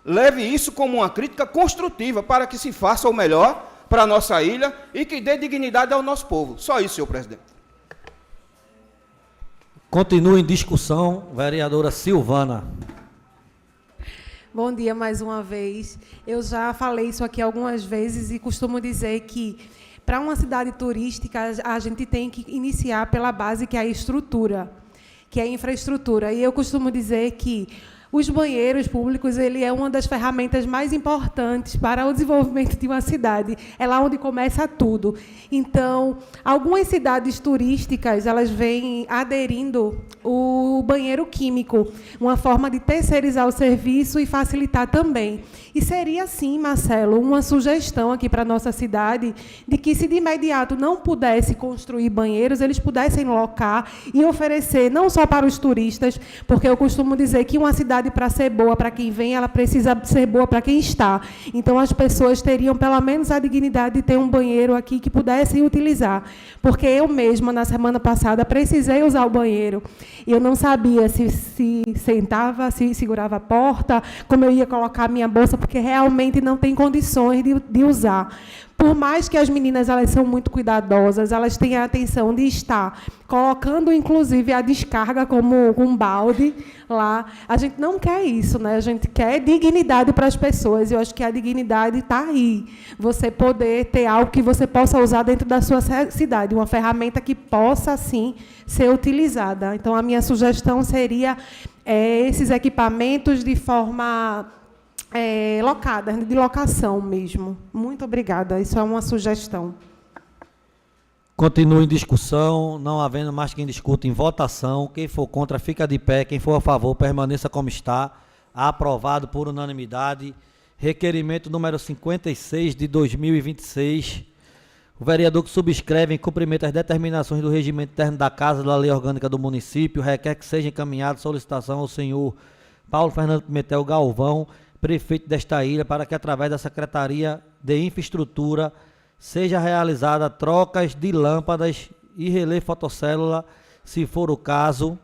S3: Leve isso como uma crítica construtiva, para que se faça o melhor para a nossa ilha e que dê dignidade ao nosso povo. Só isso, senhor presidente.
S1: Continua em discussão, vereadora Silvana.
S4: Bom dia mais uma vez. Eu já falei isso aqui algumas vezes e costumo dizer que, para uma cidade turística, a gente tem que iniciar pela base, que é a estrutura, que é a infraestrutura. E eu costumo dizer que os banheiros públicos, ele é uma das ferramentas mais importantes para o desenvolvimento de uma cidade. É lá onde começa tudo. Então, algumas cidades turísticas, elas vêm aderindo o banheiro químico, uma forma de terceirizar o serviço e facilitar também. E seria, sim, Marcelo, uma sugestão aqui para a nossa cidade, de que, se de imediato não pudesse construir banheiros, eles pudessem locar e oferecer, não só para os turistas, porque eu costumo dizer que uma cidade, para ser boa para quem vem, ela precisa ser boa para quem está. Então, as pessoas teriam, pelo menos, a dignidade de ter um banheiro aqui que pudessem utilizar. Porque eu mesma, na semana passada, precisei usar o banheiro. E eu não sabia se sentava, se segurava a porta, como eu ia colocar a minha bolsa, porque realmente não tem condições de usar. Por mais que as meninas, elas são muito cuidadosas, elas têm a atenção de estar colocando, inclusive, a descarga como um balde lá. A gente não quer isso, né? A gente quer dignidade para as pessoas. E eu acho que a dignidade está aí. Você poder ter algo que você possa usar dentro da sua cidade, uma ferramenta que possa, sim, ser utilizada. Então, a minha sugestão seria esses equipamentos de forma locada, de locação mesmo. Muito obrigada. Isso é uma sugestão.
S1: Continua em discussão, não havendo mais quem discuta, em votação. Quem for contra, fica de pé. Quem for a favor, permaneça como está. Aprovado por unanimidade. Requerimento número 56 de 2026. O vereador que subscreve, em cumprimento às determinações do regimento interno da Casa da Lei Orgânica do município, requer que seja encaminhada solicitação ao senhor Paulo Fernando Pimentel Galvão, prefeito desta ilha, para que, através da Secretaria de Infraestrutura, seja realizada trocas de lâmpadas e relé fotocélula, se for o caso,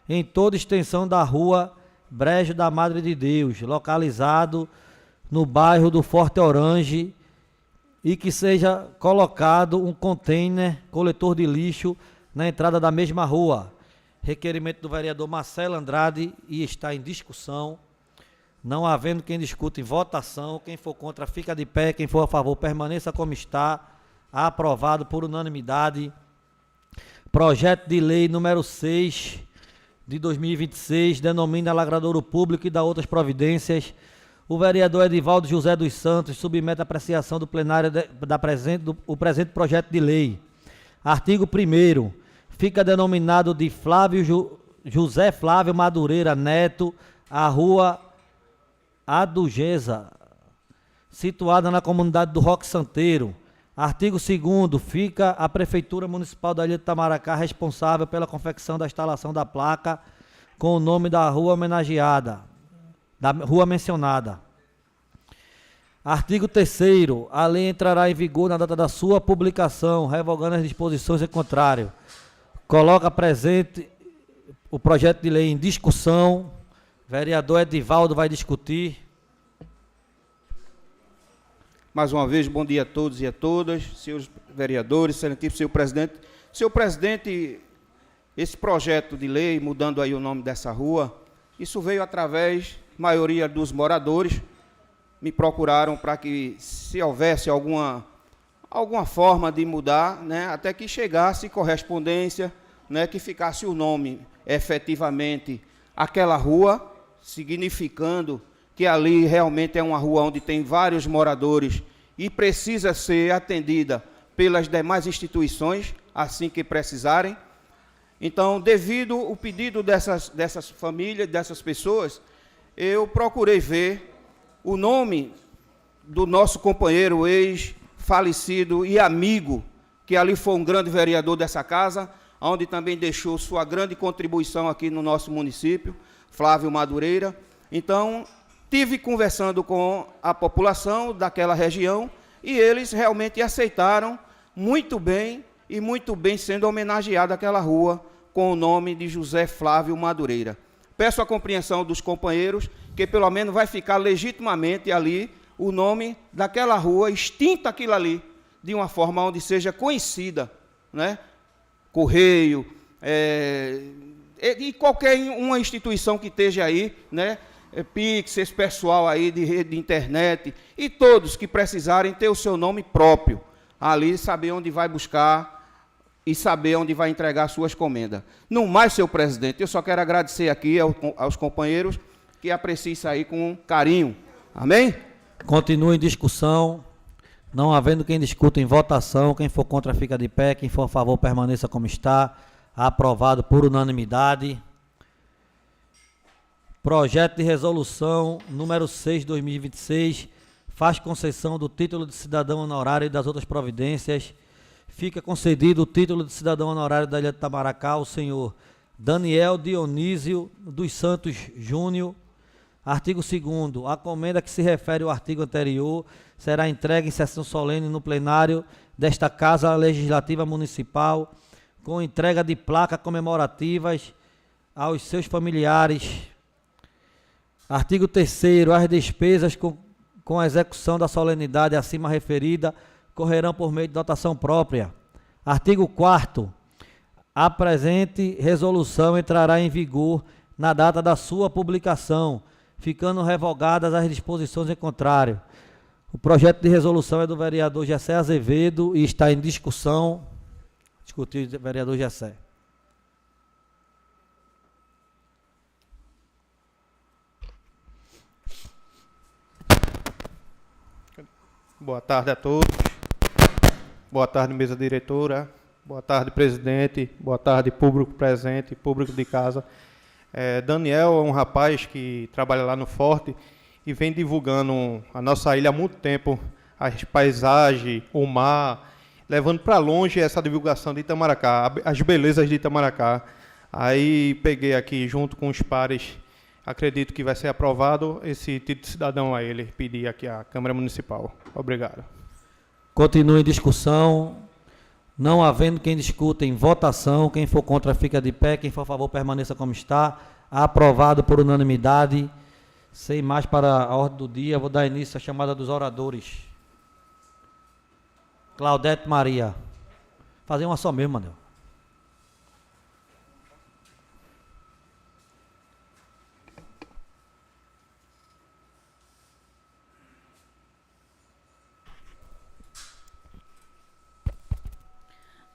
S1: em toda a extensão da rua Brejo da Madre de Deus, localizado no bairro do Forte Orange, e que seja colocado um container coletor de lixo na entrada da mesma rua. Requerimento do vereador Marcelo Andrade, e está em discussão. Não havendo quem discuta, em votação. Quem for contra, fica de pé. Quem for a favor, permaneça como está. Aprovado por unanimidade. Projeto de lei número 6 de 2026, denomina lagradouro público e dá outras providências. O vereador Edivaldo José dos Santos submete à apreciação do plenário o presente projeto de lei. Artigo 1º. Fica denominado de José Flávio Madureira Neto, a rua Adugesa, situada na comunidade do Roque Santeiro. Artigo 2º. Fica a Prefeitura Municipal da Ilha de Itamaracá responsável pela confecção da instalação da placa com o nome da rua homenageada, da rua mencionada. Artigo 3º. A lei entrará em vigor na data da sua publicação, revogando as disposições em contrário. Coloca presente o projeto de lei em discussão. Vereador Edivaldo vai discutir.
S3: Mais uma vez, bom dia a todos e a todas, senhores vereadores, excelentíssimo senhor presidente. Senhor presidente, esse projeto de lei, mudando aí o nome dessa rua, isso veio através, maioria dos moradores, me procuraram para que, se houvesse alguma forma de mudar, né, até que chegasse correspondência, né, que ficasse o nome, efetivamente, aquela rua, significando que ali realmente é uma rua onde tem vários moradores e precisa ser atendida pelas demais instituições, assim que precisarem. Então, devido ao pedido dessas famílias, dessas pessoas, eu procurei ver o nome do nosso companheiro ex-falecido e amigo, que ali foi um grande vereador dessa casa, onde também deixou sua grande contribuição aqui no nosso município, Flávio Madureira. Então, tive conversando com a população daquela região e eles realmente aceitaram muito bem sendo homenageada aquela rua com o nome de José Flávio Madureira. Peço a compreensão dos companheiros que pelo menos vai ficar legitimamente ali o nome daquela rua, extinta aquilo ali, de uma forma onde seja conhecida, né? Correio, e qualquer uma instituição que esteja aí, né? Pix, esse pessoal aí de rede de internet, e todos que precisarem ter o seu nome próprio, ali saber onde vai buscar e saber onde vai entregar suas comendas. No mais, senhor presidente, eu só quero agradecer aqui aos companheiros que apreciem isso aí com carinho. Amém?
S1: Continua em discussão. Não havendo quem discuta, em votação. Quem for contra fica de pé. Quem for a favor permaneça como está. Aprovado por unanimidade. Projeto de resolução número 6 de 2026 faz concessão do título de cidadão honorário e das outras providências. Fica concedido o título de cidadão honorário da Ilha de Itamaracá ao senhor Daniel Dionísio dos Santos Júnior. Artigo 2º. A comenda que se refere ao artigo anterior será entregue em sessão solene no plenário desta Casa Legislativa Municipal, com entrega de placas comemorativas aos seus familiares. Artigo 3º. As despesas com a execução da solenidade acima referida correrão por meio de dotação própria. Artigo 4º. A presente resolução entrará em vigor na data da sua publicação, ficando revogadas as disposições em contrário. O projeto de resolução é do vereador Gessé Azevedo e está em discussão. Discutido, vereador Gessé.
S8: Boa tarde a todos. Boa tarde, mesa diretora. Boa tarde, presidente. Boa tarde, público presente, público de casa. Daniel é um rapaz que trabalha lá no Forte e vem divulgando a nossa ilha há muito tempo, as paisagens, o mar, levando para longe essa divulgação de Itamaracá, as belezas de Itamaracá. Aí peguei aqui, junto com os pares, acredito que vai ser aprovado esse título de cidadão a ele, pedir aqui à Câmara Municipal. Obrigado.
S1: Continua em discussão. Não havendo quem discuta, em votação. Quem for contra fica de pé. Quem for a favor permaneça como está. Aprovado por unanimidade. Sem mais para a ordem do dia, vou dar início à chamada dos oradores. Claudete Maria. Fazer uma só mesmo, Manel.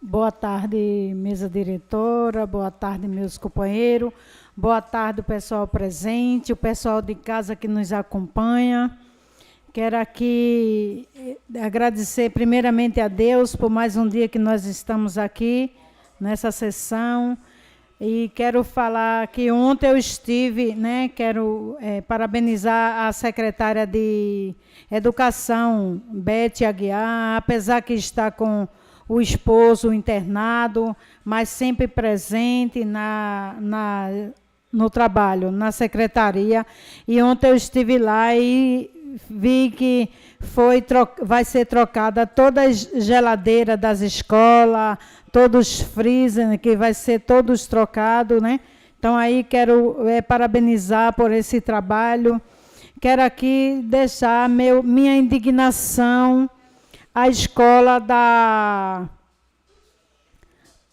S9: Boa tarde, mesa diretora, boa tarde, meus companheiros, boa tarde, o pessoal presente, o pessoal de casa que nos acompanha. Quero aqui agradecer primeiramente a Deus por mais um dia que nós estamos aqui nessa sessão. E quero falar que ontem eu estive, né, quero parabenizar a secretária de Educação, Beth Aguiar, apesar que está com o esposo internado, mas sempre presente no trabalho, na secretaria. E ontem eu estive lá e vi que vai ser trocada toda a geladeira das escolas, todos os freezer, que vai ser todos trocados, né? Então, aí quero parabenizar por esse trabalho. Quero aqui deixar minha indignação à escola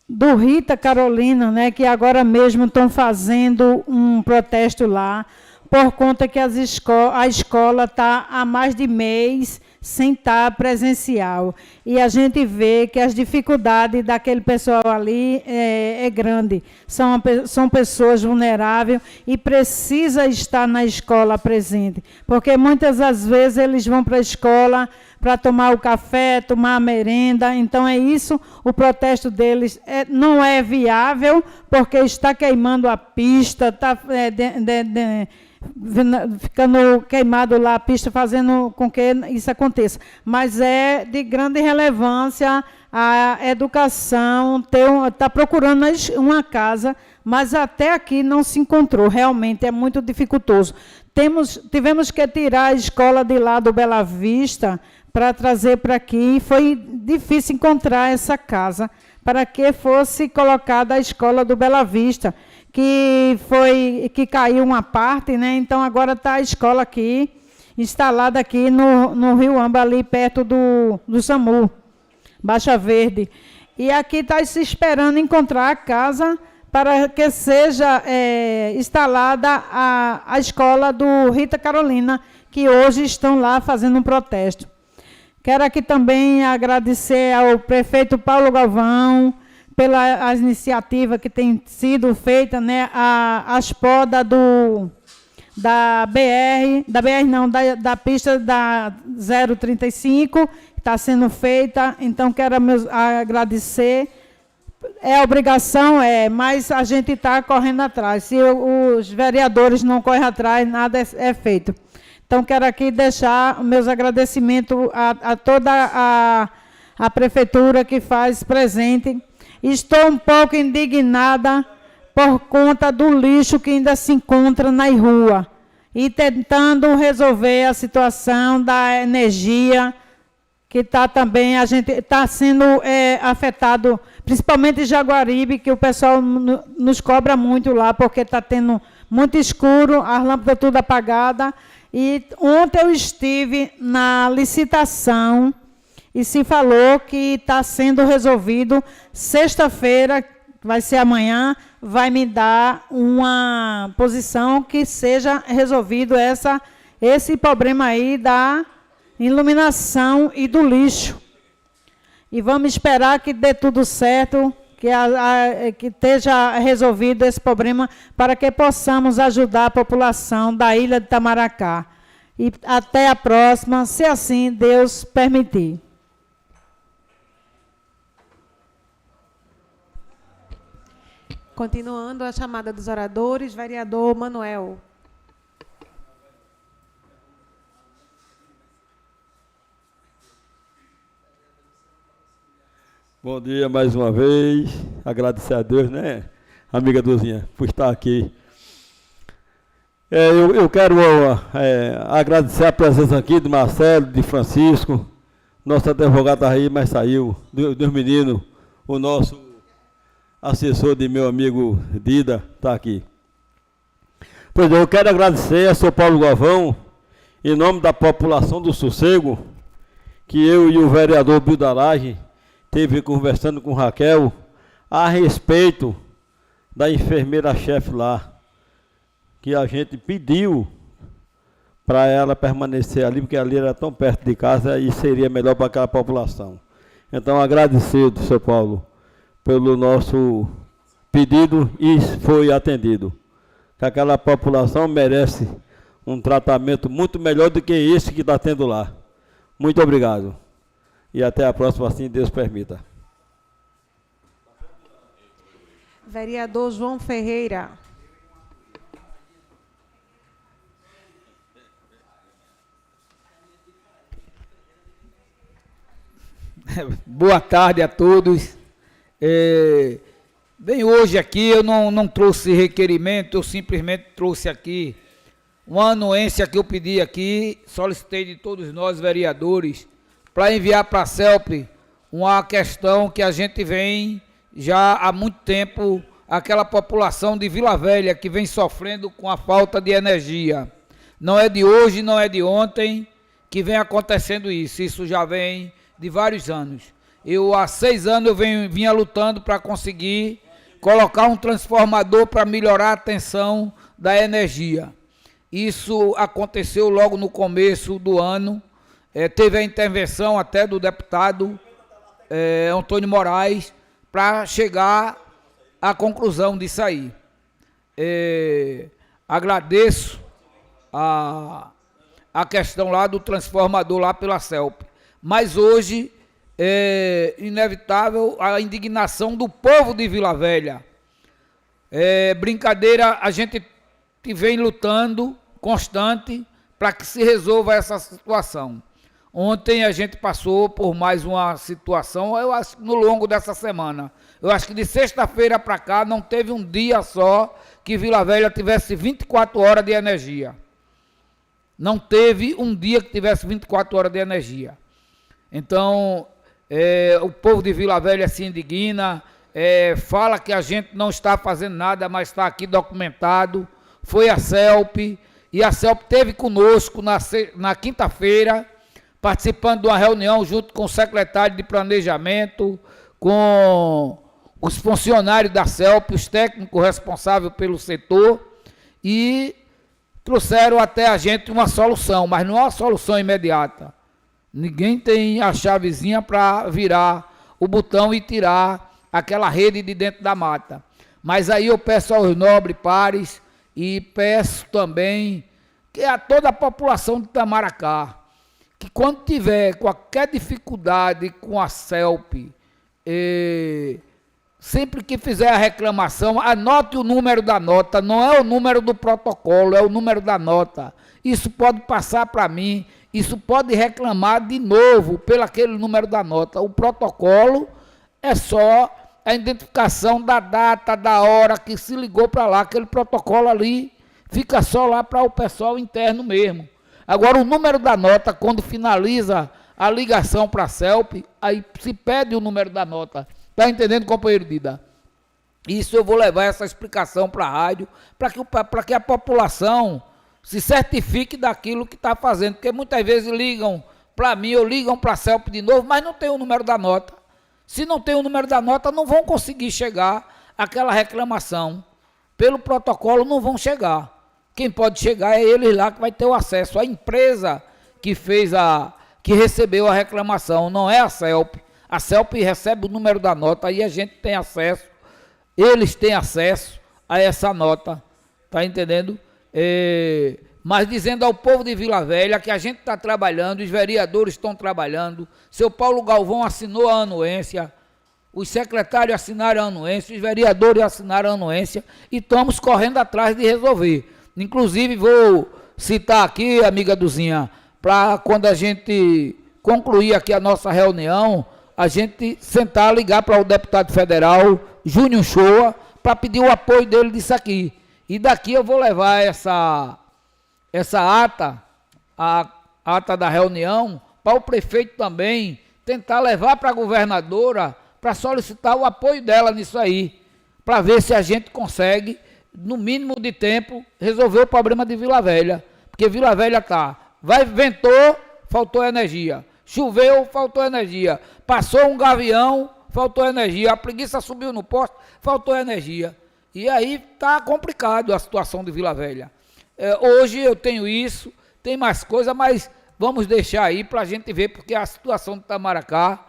S9: do Rita Carolina, né? Que agora mesmo estão fazendo um protesto lá, por conta que a escola está há mais de mês sem estar presencial. E a gente vê que as dificuldades daquele pessoal ali é grande. São pessoas vulneráveis e precisa estar na escola presente. Porque muitas das vezes eles vão para a escola para tomar o café, tomar a merenda. Então, é isso, o protesto deles não é viável, porque está queimando a pista, está ficando queimado lá a pista, fazendo com que isso aconteça. Mas é de grande relevância a educação, está procurando uma casa, mas até aqui não se encontrou, realmente é muito dificultoso. Tivemos que tirar a escola de lá do Bela Vista para trazer para aqui, e foi difícil encontrar essa casa, para que fosse colocada a escola do Bela Vista, que caiu uma parte, né? Então agora está a escola aqui, instalada aqui no Rio Amba, ali perto do SAMU, Baixa Verde. E aqui está se esperando encontrar a casa para que seja instalada a escola do Rita Carolina, que hoje estão lá fazendo um protesto. Quero aqui também agradecer ao prefeito Paulo Galvão, pelas iniciativas que têm sido feitas, né, as podas da pista da 035, que está sendo feita. Então, quero agradecer. É obrigação, mas a gente está correndo atrás. Se os vereadores não correm atrás, nada é feito. Então, quero aqui deixar meus agradecimentos a toda a prefeitura que faz presente. Estou um pouco indignada por conta do lixo que ainda se encontra na rua e tentando resolver a situação da energia, que está também, a gente está sendo afetado, principalmente em Jaguaribe, que o pessoal nos cobra muito lá, porque está tendo muito escuro, as lâmpadas tudo apagadas. E ontem eu estive na licitação e se falou que está sendo resolvido. Sexta-feira, vai ser amanhã, vai me dar uma posição que seja resolvido esse problema aí da iluminação e do lixo. E vamos esperar que dê tudo certo, que esteja resolvido esse problema, para que possamos ajudar a população da ilha de Itamaracá. E até a próxima, se assim Deus permitir.
S4: Continuando a chamada dos oradores, vereador Manuel.
S6: Bom dia mais uma vez, agradecer a Deus, né, amiga Duzinha, por estar aqui. Eu quero agradecer a presença aqui do Marcelo, de Francisco, nosso advogado está aí, mas saiu, dos meninos, o nosso assessor de meu amigo Dida está aqui. Pois eu quero agradecer a seu Paulo Galvão, em nome da população do Sossego, que eu e o vereador Bildarage esteve conversando com Raquel a respeito da enfermeira-chefe lá, que a gente pediu para ela permanecer ali, porque ali era tão perto de casa e seria melhor para aquela população. Então, agradecer, seu Paulo, pelo nosso pedido e foi atendido. Que aquela população merece um tratamento muito melhor do que esse que está tendo lá. Muito obrigado. E até a próxima, assim Deus permita.
S4: Vereador João Ferreira.
S7: Boa tarde a todos. Bem, hoje aqui eu não trouxe requerimento, eu simplesmente trouxe aqui uma anuência que eu pedi aqui, solicitei de todos nós vereadores, para enviar para a CELP uma questão que a gente vem já há muito tempo, aquela população de Vila Velha que vem sofrendo com a falta de energia. Não é de hoje, não é de ontem que vem acontecendo isso já vem de vários anos. Há 6 anos eu vinha lutando para conseguir colocar um transformador para melhorar a tensão da energia. Isso aconteceu logo no começo do ano, teve a intervenção até do deputado Antônio Moraes para chegar à conclusão disso aí. Agradeço a questão lá do transformador lá pela CELP, mas hoje é inevitável a indignação do povo de Vila Velha. Brincadeira, a gente vem lutando constante para que se resolva essa situação. Ontem a gente passou por mais uma situação, eu acho que no longo dessa semana. Eu acho que de sexta-feira para cá não teve um dia só que Vila Velha tivesse 24 horas de energia. Não teve um dia que tivesse 24 horas de energia. Então, o povo de Vila Velha se indigna, fala que a gente não está fazendo nada, mas está aqui documentado. Foi a CELP, e a CELP esteve conosco na quinta-feira, participando de uma reunião junto com o secretário de Planejamento, com os funcionários da CELP, os técnicos responsáveis pelo setor, e trouxeram até a gente uma solução, mas não é uma solução imediata. Ninguém tem a chavezinha para virar o botão e tirar aquela rede de dentro da mata. Mas aí eu peço aos nobres pares e peço também que a toda a população de Itamaracá, que quando tiver qualquer dificuldade com a CELP, sempre que fizer a reclamação, anote o número da nota, não é o número do protocolo, é o número da nota. Isso pode passar para mim, isso pode reclamar de novo pelo aquele número da nota. O protocolo é só a identificação da data, da hora que se ligou para lá, aquele protocolo ali fica só lá para o pessoal interno mesmo. Agora, o número da nota, quando finaliza a ligação para a CELP, aí se pede o número da nota. Está entendendo, companheiro Dida? Isso eu vou levar essa explicação para a rádio, para que a população se certifique daquilo que está fazendo, porque muitas vezes ligam para mim ou ligam para a CELP de novo, mas não tem o número da nota. Se não tem o número da nota, não vão conseguir chegar àquela reclamação. Pelo protocolo não vão chegar. Quem pode chegar é eles lá que vai ter o acesso. A empresa que recebeu a reclamação, não é a CELP. A CELP recebe o número da nota e a gente tem acesso, eles têm acesso a essa nota, tá entendendo? Mas dizendo ao povo de Vila Velha que a gente está trabalhando, os vereadores estão trabalhando, seu Paulo Galvão assinou a anuência, os secretários assinaram a anuência, os vereadores assinaram a anuência e estamos correndo atrás de resolver. Inclusive, vou citar aqui, amiga Duzinha, para quando a gente concluir aqui a nossa reunião, a gente sentar, ligar para o deputado federal, Júnior Shoa, para pedir o apoio dele disso aqui. E daqui eu vou levar essa ata, a ata da reunião, para o prefeito também tentar levar para a governadora para solicitar o apoio dela nisso aí, para ver se a gente consegue, no mínimo de tempo, resolver o problema de Vila Velha. Porque Vila Velha ventou, faltou energia. Choveu, faltou energia. Passou um gavião, faltou energia. A preguiça subiu no poste, faltou energia. E aí está complicado a situação de Vila Velha. Hoje eu tenho isso, tem mais coisa, mas vamos deixar aí para a gente ver, porque a situação de Itamaracá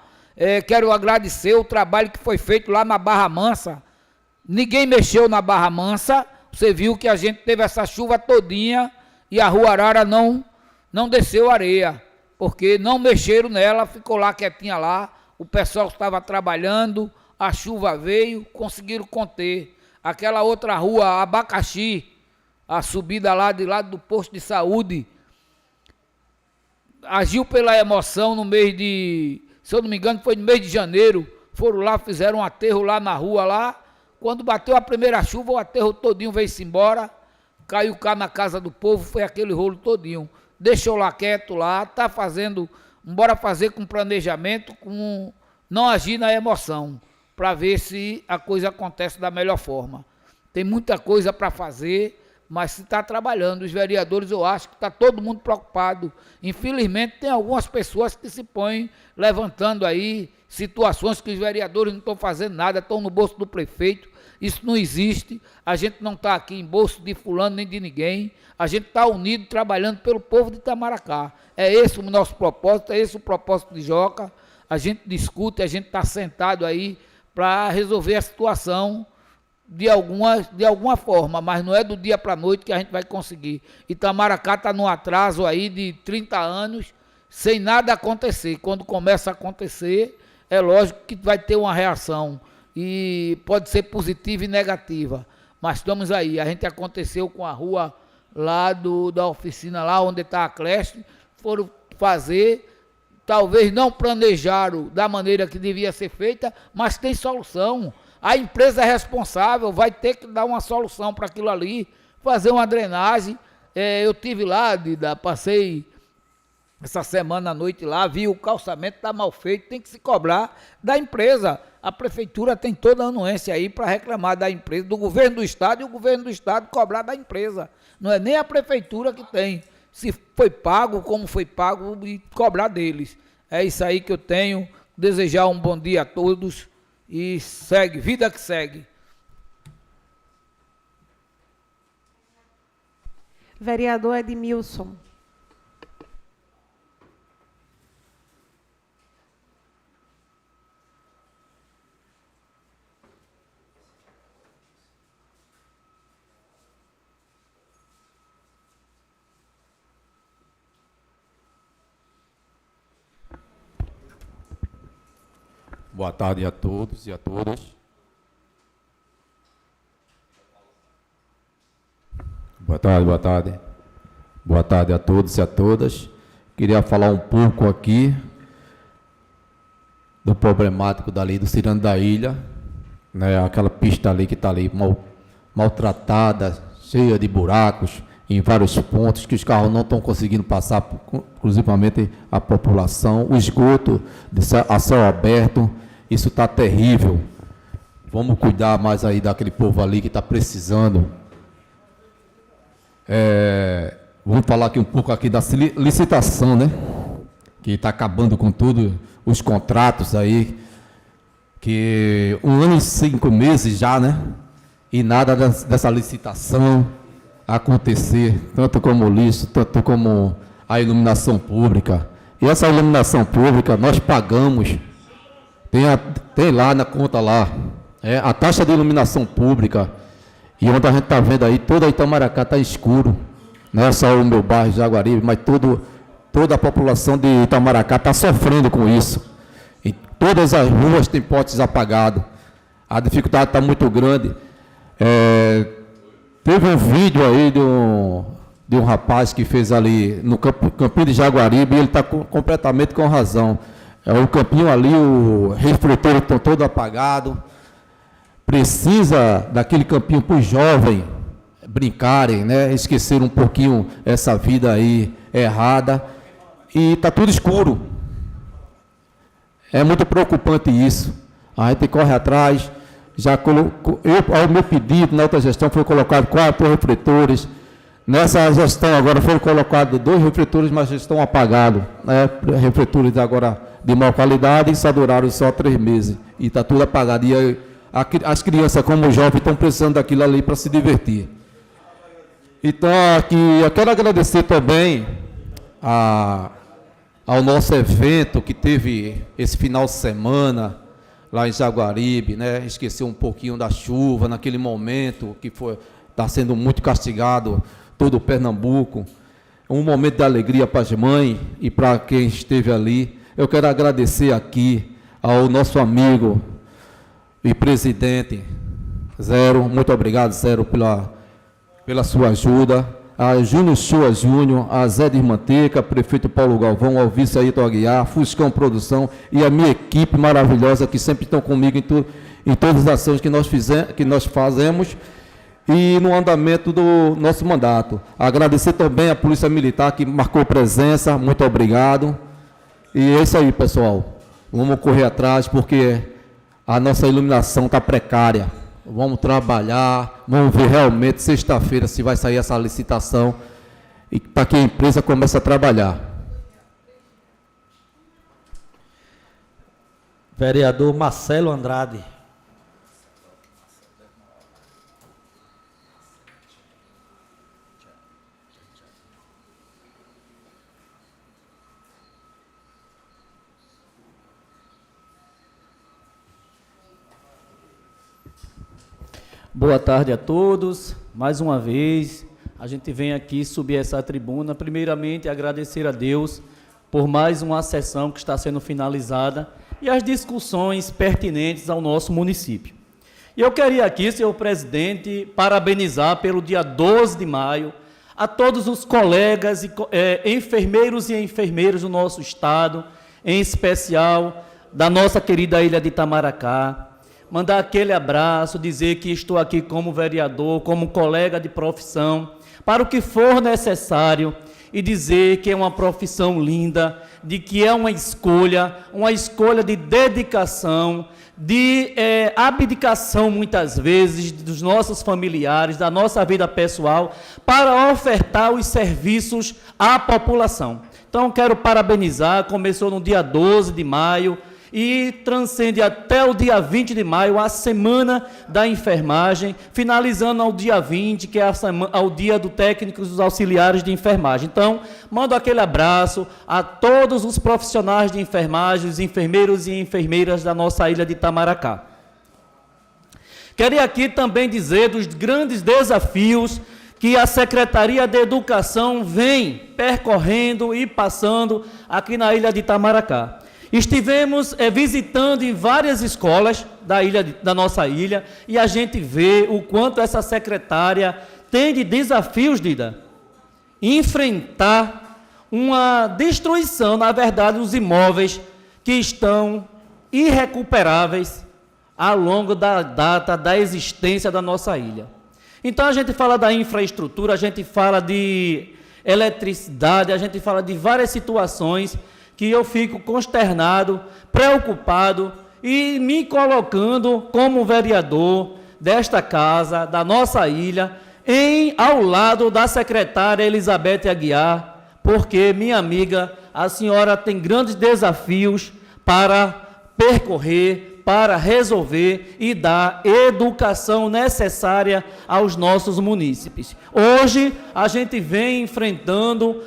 S7: Quero agradecer o trabalho que foi feito lá na Barra Mansa. Ninguém mexeu na Barra Mansa. Você viu que a gente teve essa chuva todinha e a Rua Arara não desceu areia, porque não mexeram nela, ficou lá quietinha lá. O pessoal estava trabalhando, a chuva veio, conseguiram conter. Aquela outra rua, Abacaxi, a subida lá de lado do posto de saúde, agiu pela emoção no mês de, se eu não me engano, foi no mês de janeiro. Foram lá, fizeram um aterro lá na rua lá. Quando bateu a primeira chuva, o aterro todinho veio-se embora, caiu cá na casa do povo, foi aquele rolo todinho. Deixou lá quieto lá, tá fazendo, bora fazer com planejamento, com não agir na emoção, para ver se a coisa acontece da melhor forma. Tem muita coisa para fazer, mas se está trabalhando, os vereadores, eu acho que está todo mundo preocupado. Infelizmente, tem algumas pessoas que se põem levantando aí situações que os vereadores não estão fazendo nada, estão no bolso do prefeito. Isso não existe, a gente não está aqui em bolso de fulano nem de ninguém, a gente está unido trabalhando pelo povo de Itamaracá. É esse o nosso propósito, é esse o propósito de Joca. A gente discute, a gente está sentado aí para resolver a situação de alguma forma, mas não é do dia para a noite que a gente vai conseguir. Itamaracá está num atraso aí de 30 anos, sem nada acontecer. Quando começa a acontecer, é lógico que vai ter uma reação, e pode ser positiva e negativa, mas estamos aí. A gente aconteceu com a rua lá da oficina, lá onde está a creche, foram fazer, talvez não planejaram da maneira que devia ser feita, mas tem solução. A empresa é responsável, vai ter que dar uma solução para aquilo ali, fazer uma drenagem. Eu tive lá, passei essa semana à noite lá, vi o calçamento está mal feito, tem que se cobrar da empresa. A prefeitura tem toda a anuência aí para reclamar da empresa, do governo do estado, e o governo do estado cobrar da empresa. Não é nem a prefeitura que tem. Se foi pago, como foi pago, e cobrar deles. É isso aí que eu tenho. Desejar um bom dia a todos e segue, vida que segue.
S4: Vereador Edmilson.
S10: Boa tarde a todos e a todas. Boa tarde, boa tarde. Boa tarde a todos e a todas. Queria falar um pouco aqui do problemático dali do Cirando da Ilha, né? Aquela pista ali que está ali maltratada, cheia de buracos, em vários pontos, que os carros não estão conseguindo passar, inclusivamente a população, o esgoto a céu aberto. Isso está terrível. Vamos cuidar mais aí daquele povo ali que está precisando. Vamos falar aqui um pouco aqui da licitação, né? Que está acabando com tudo, os contratos aí, que 1 ano e 5 meses já, né? E nada dessa licitação acontecer, tanto como o lixo, tanto como a iluminação pública. E essa iluminação pública nós pagamos. Tem lá na conta lá, a taxa de iluminação pública, e onde a gente está vendo aí, toda Itamaracá está escuro, não é só o meu bairro Jaguaribe, mas toda a população de Itamaracá está sofrendo com isso. E todas as ruas têm postes apagados, a dificuldade está muito grande. Teve um vídeo aí de um rapaz que fez ali no Campinho de Jaguaribe, e ele está completamente com razão. O campinho ali, o refletor está todo apagado. Precisa daquele campinho para os jovens brincarem, né? Esquecer um pouquinho essa vida aí errada. E está tudo escuro. É muito preocupante isso. A gente corre atrás. Já colocou, ao meu pedido, na outra gestão, foi colocado 4 refletores. Nessa gestão agora foram colocados 2 refletores, mas estão apagados, né? Refletores agora de má qualidade, e só duraram só 3 meses. E está tudo apagado. E as crianças, como os jovens, estão precisando daquilo ali para se divertir. Então, aqui, eu quero agradecer também ao nosso evento que teve esse final de semana lá em Jaguaribe, né? Esqueceu um pouquinho da chuva naquele momento que está sendo muito castigado todo o Pernambuco. Um momento de alegria para as mães e para quem esteve ali. Eu quero agradecer aqui ao nosso amigo e presidente Zero. Muito obrigado, Zero, pela sua ajuda. A Júnior Chua Júnior, a Zé de Manteca, prefeito Paulo Galvão, ao vice Ayrton Aguiar, Fuscão Produção e a minha equipe maravilhosa que sempre estão comigo em todas as ações que nós fazemos e no andamento do nosso mandato. Agradecer também à Polícia Militar que marcou presença, muito obrigado. E é isso aí, pessoal. Vamos correr atrás porque a nossa iluminação está precária. Vamos trabalhar, vamos ver realmente sexta-feira se vai sair essa licitação e para que a empresa comece a trabalhar.
S1: Vereador Marcelo Andrade.
S5: Boa tarde a todos. Mais uma vez, a gente vem aqui subir essa tribuna, primeiramente agradecer a Deus por mais uma sessão que está sendo finalizada e as discussões pertinentes ao nosso município. E eu queria aqui, senhor presidente, parabenizar pelo dia 12 de maio a todos os colegas, enfermeiros e enfermeiras do nosso estado, em especial da nossa querida ilha de Itamaracá. Mandar aquele abraço, dizer que estou aqui como vereador, como colega de profissão, para o que for necessário, e dizer que é uma profissão linda, de que é uma escolha de dedicação, de abdicação, muitas vezes, dos nossos familiares, da nossa vida pessoal, para ofertar os serviços à população. Então, quero parabenizar, começou no dia 12 de maio, e transcende até o dia 20 de maio, a Semana da Enfermagem, finalizando ao dia 20, que é ao dia do técnicos dos auxiliares de enfermagem. Então, mando aquele abraço a todos os profissionais de enfermagem, os enfermeiros e enfermeiras da nossa ilha de Itamaracá. Queria aqui também dizer dos grandes desafios que a Secretaria de Educação vem percorrendo e passando aqui na ilha de Itamaracá. Estivemos visitando em várias escolas da nossa ilha e a gente vê o quanto essa secretária tem de desafios, Dida. Enfrentar uma destruição, na verdade, dos imóveis que estão irrecuperáveis ao longo da data da existência da nossa ilha. Então a gente fala da infraestrutura, a gente fala de eletricidade, a gente fala de várias situações que eu fico consternado, preocupado e me colocando como vereador desta casa, da nossa ilha, ao lado da secretária Elizabeth Aguiar, porque, minha amiga, a senhora tem grandes desafios para percorrer, para resolver e dar educação necessária aos nossos munícipes. Hoje, a gente vem enfrentando,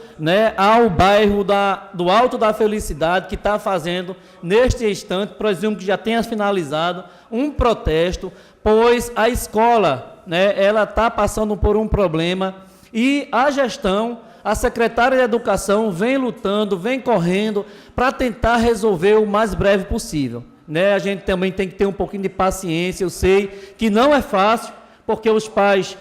S5: ao bairro do Alto da Felicidade, que está fazendo, neste instante, presumo que já tenha finalizado, um protesto, pois a escola, ela está passando por um problema e a gestão, a secretária de Educação vem lutando, vem correndo para tentar resolver o mais breve possível. A gente também tem que ter um pouquinho de paciência. Eu sei que não é fácil, porque os pais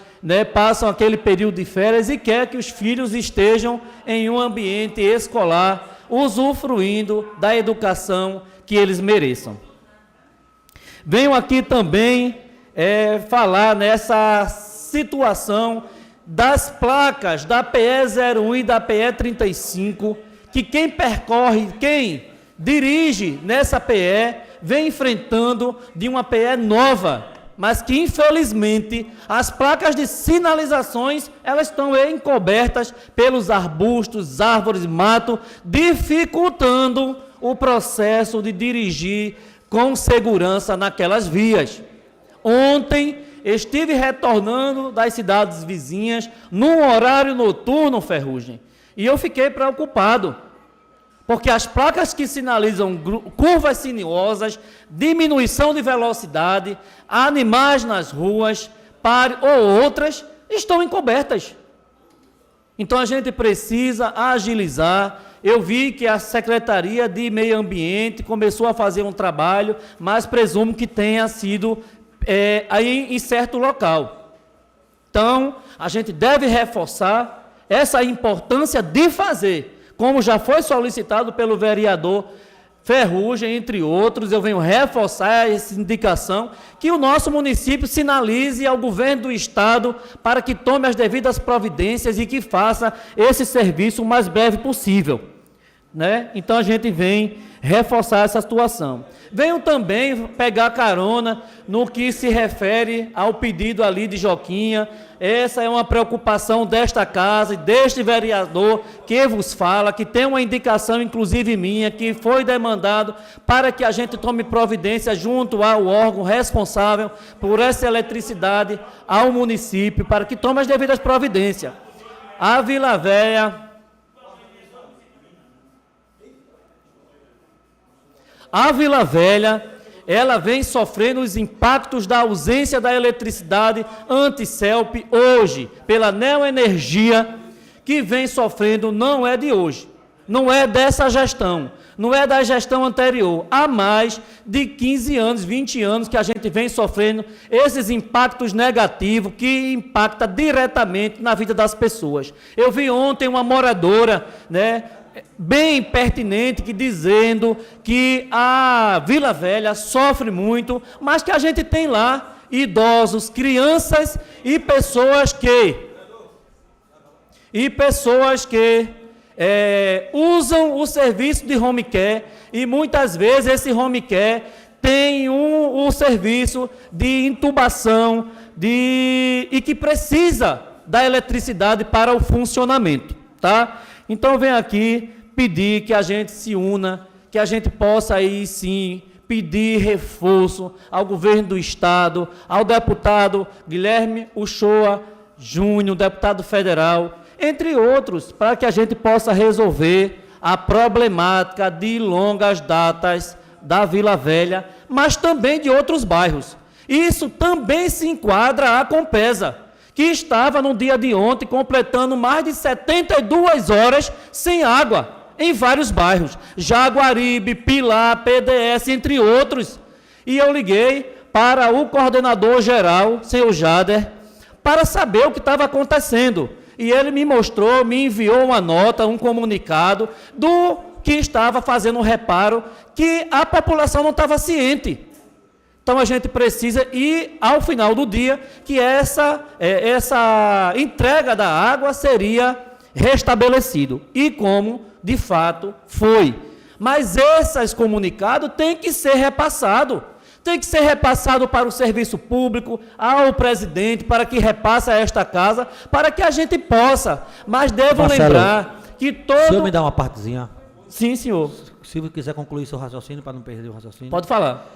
S5: passam aquele período de férias e quer que os filhos estejam em um ambiente escolar, usufruindo da educação que eles mereçam. Venho aqui também falar nessa situação das placas da PE 01 e da PE 35, que quem dirige nessa PE vem enfrentando de uma PE nova, mas que infelizmente as placas de sinalizações elas estão encobertas pelos arbustos, árvores, mato, dificultando o processo de dirigir com segurança naquelas vias. Ontem estive retornando das cidades vizinhas num horário noturno, Ferrugem, e eu fiquei preocupado, Porque as placas que sinalizam curvas sinuosas, diminuição de velocidade, animais nas ruas, ou outras, estão encobertas. Então a gente precisa agilizar. Eu vi que a Secretaria de Meio Ambiente começou a fazer um trabalho, mas presumo que tenha sido aí em certo local. Então, a gente deve reforçar essa importância de fazer, como já foi solicitado pelo vereador Ferrugem, entre outros. Eu venho reforçar essa indicação, que o nosso município sinalize ao governo do estado para que tome as devidas providências e que faça esse serviço o mais breve possível, né? Então a gente vem reforçar essa situação. Venho também pegar carona no que se refere ao pedido ali de Joquinha. Essa é uma preocupação desta casa e deste vereador que vos fala, que tem uma indicação, inclusive minha, que foi demandado para que a gente tome providência junto ao órgão responsável por essa eletricidade ao município, para que tome as devidas providências. A Vila Velha... A Vila Velha, ela vem sofrendo os impactos da ausência da eletricidade anti-CELP hoje, pela Neoenergia, que vem sofrendo, não é de hoje, não é dessa gestão, não é da gestão anterior. Há mais de 15 anos, 20 anos que a gente vem sofrendo esses impactos negativos que impactam diretamente na vida das pessoas. Eu vi ontem uma moradora, né, bem pertinente, que dizendo que a Vila Velha sofre muito, mas que a gente tem lá idosos, crianças e pessoas que usam o serviço de home care, e muitas vezes esse home care tem o serviço de intubação e que precisa da eletricidade para o funcionamento, tá? Então, venho aqui pedir que a gente se una, que a gente possa aí sim pedir reforço ao governo do estado, ao deputado Guilherme Uchoa Júnior, deputado federal, entre outros, para que a gente possa resolver a problemática de longas datas da Vila Velha, mas também de outros bairros. Isso também se enquadra à Compesa, que estava no dia de ontem completando mais de 72 horas sem água em vários bairros, Jaguaribe, Pilar, PDS, entre outros. E eu liguei para o coordenador geral, senhor Jader, para saber o que estava acontecendo. E ele me mostrou, me enviou uma nota, um comunicado do que estava fazendo um reparo, que a população não estava ciente. Então, a gente precisa ir, ao final do dia, que essa entrega da água seria restabelecido. E como, de fato, foi. Mas esses comunicados têm que ser repassados. Tem que ser repassado para o serviço público, ao presidente, para que repasse a esta casa, para que a gente possa. Mas devo
S1: Marcelo,
S5: lembrar que todo...
S1: O senhor me dá uma partezinha?
S5: Sim, senhor.
S1: Se você quiser concluir seu raciocínio, para não perder o raciocínio.
S5: Pode falar.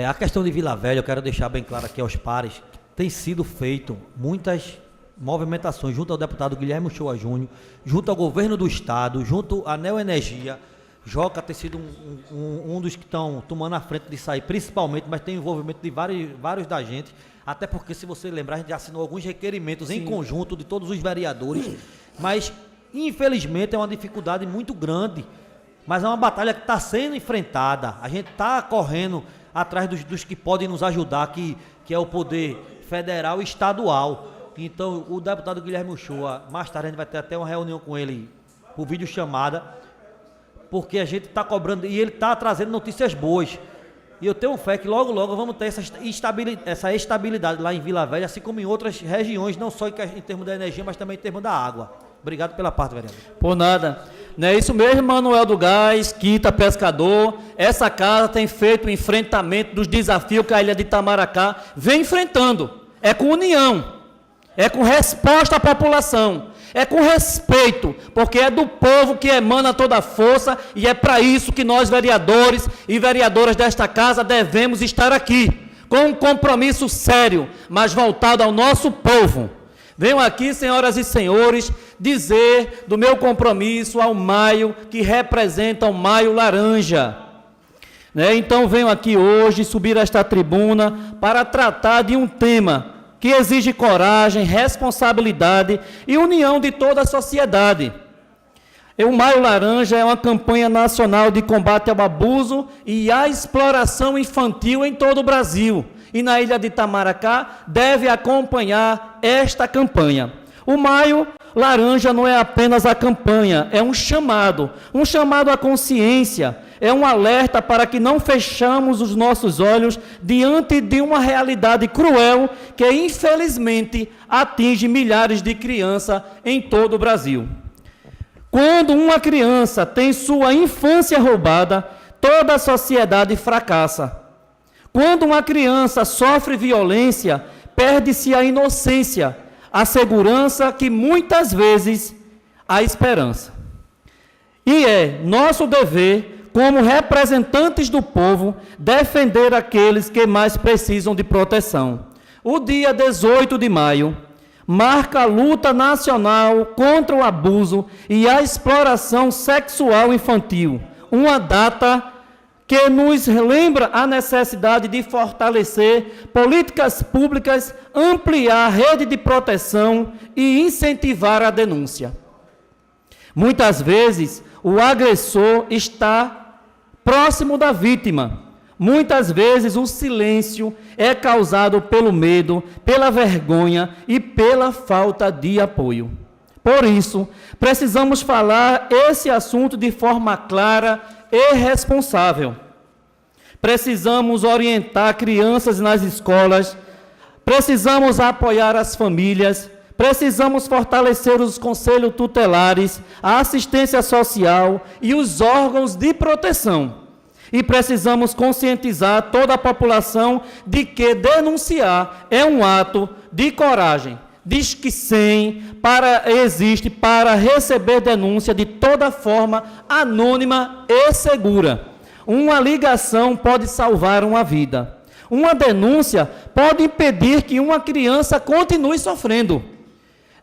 S1: A questão de Vila Velha, eu quero deixar bem claro aqui aos pares, que tem sido feito muitas movimentações junto ao deputado Guilherme Uchoa Júnior, junto ao governo do estado, junto à Neoenergia. Joca tem sido um dos que estão tomando a frente disso aí, principalmente, mas tem envolvimento de vários da gente, até porque, se você lembrar, a gente já assinou alguns requerimentos em conjunto de todos os vereadores, mas, infelizmente, é uma dificuldade muito grande, mas é uma batalha que está sendo enfrentada. A gente está correndo atrás dos que podem nos ajudar, que é o poder federal e estadual. Então, o deputado Guilherme Uchoa, mais tarde a gente vai ter até uma reunião com ele por videochamada, porque a gente está cobrando, e ele está trazendo notícias boas. E eu tenho fé que logo vamos ter essa estabilidade lá em Vila Velha, assim como em outras regiões, não só em termos da energia, mas também em termos da água. Obrigado pela parte, vereador.
S5: Por nada. Não é isso mesmo, Manuel do Gás, Quita, pescador. Essa casa tem feito o enfrentamento dos desafios que a ilha de Itamaracá vem enfrentando. É com união, é com resposta à população, é com respeito, porque é do povo que emana toda a força, e é para isso que nós, vereadores e vereadoras desta casa, devemos estar aqui, com um compromisso sério, mas voltado ao nosso povo. Venham aqui, senhoras e senhores, dizer do meu compromisso ao Maio, que representa o Maio Laranja. Então venho aqui hoje subir a esta tribuna para tratar de um tema que exige coragem, responsabilidade e união de toda a sociedade. O Maio Laranja é uma campanha nacional de combate ao abuso e à exploração infantil em todo o Brasil. E na ilha de Itamaracá deve acompanhar esta campanha. O Maio Laranja não é apenas a campanha, é um chamado à consciência, é um alerta para que não fechamos os nossos olhos diante de uma realidade cruel que infelizmente atinge milhares de crianças em todo o Brasil. Quando uma criança tem sua infância roubada, toda a sociedade fracassa. Quando uma criança sofre violência, perde-se a inocência, a segurança que muitas vezes a esperança. E é nosso dever, como representantes do povo, defender aqueles que mais precisam de proteção. O dia 18 de maio marca a luta nacional contra o abuso e a exploração sexual infantil, uma data que nos lembra a necessidade de fortalecer políticas públicas, ampliar a rede de proteção e incentivar a denúncia. Muitas vezes, o agressor está próximo da vítima. Muitas vezes o silêncio é causado pelo medo, pela vergonha e pela falta de apoio. Por isso, precisamos falar esse assunto de forma clara e responsável. Precisamos orientar crianças nas escolas, precisamos apoiar as famílias, precisamos fortalecer os conselhos tutelares, a assistência social e os órgãos de proteção. E precisamos conscientizar toda a população de que denunciar é um ato de coragem. Diz que existe para receber denúncia de toda forma anônima e segura. Uma ligação pode salvar uma vida. Uma denúncia pode impedir que uma criança continue sofrendo.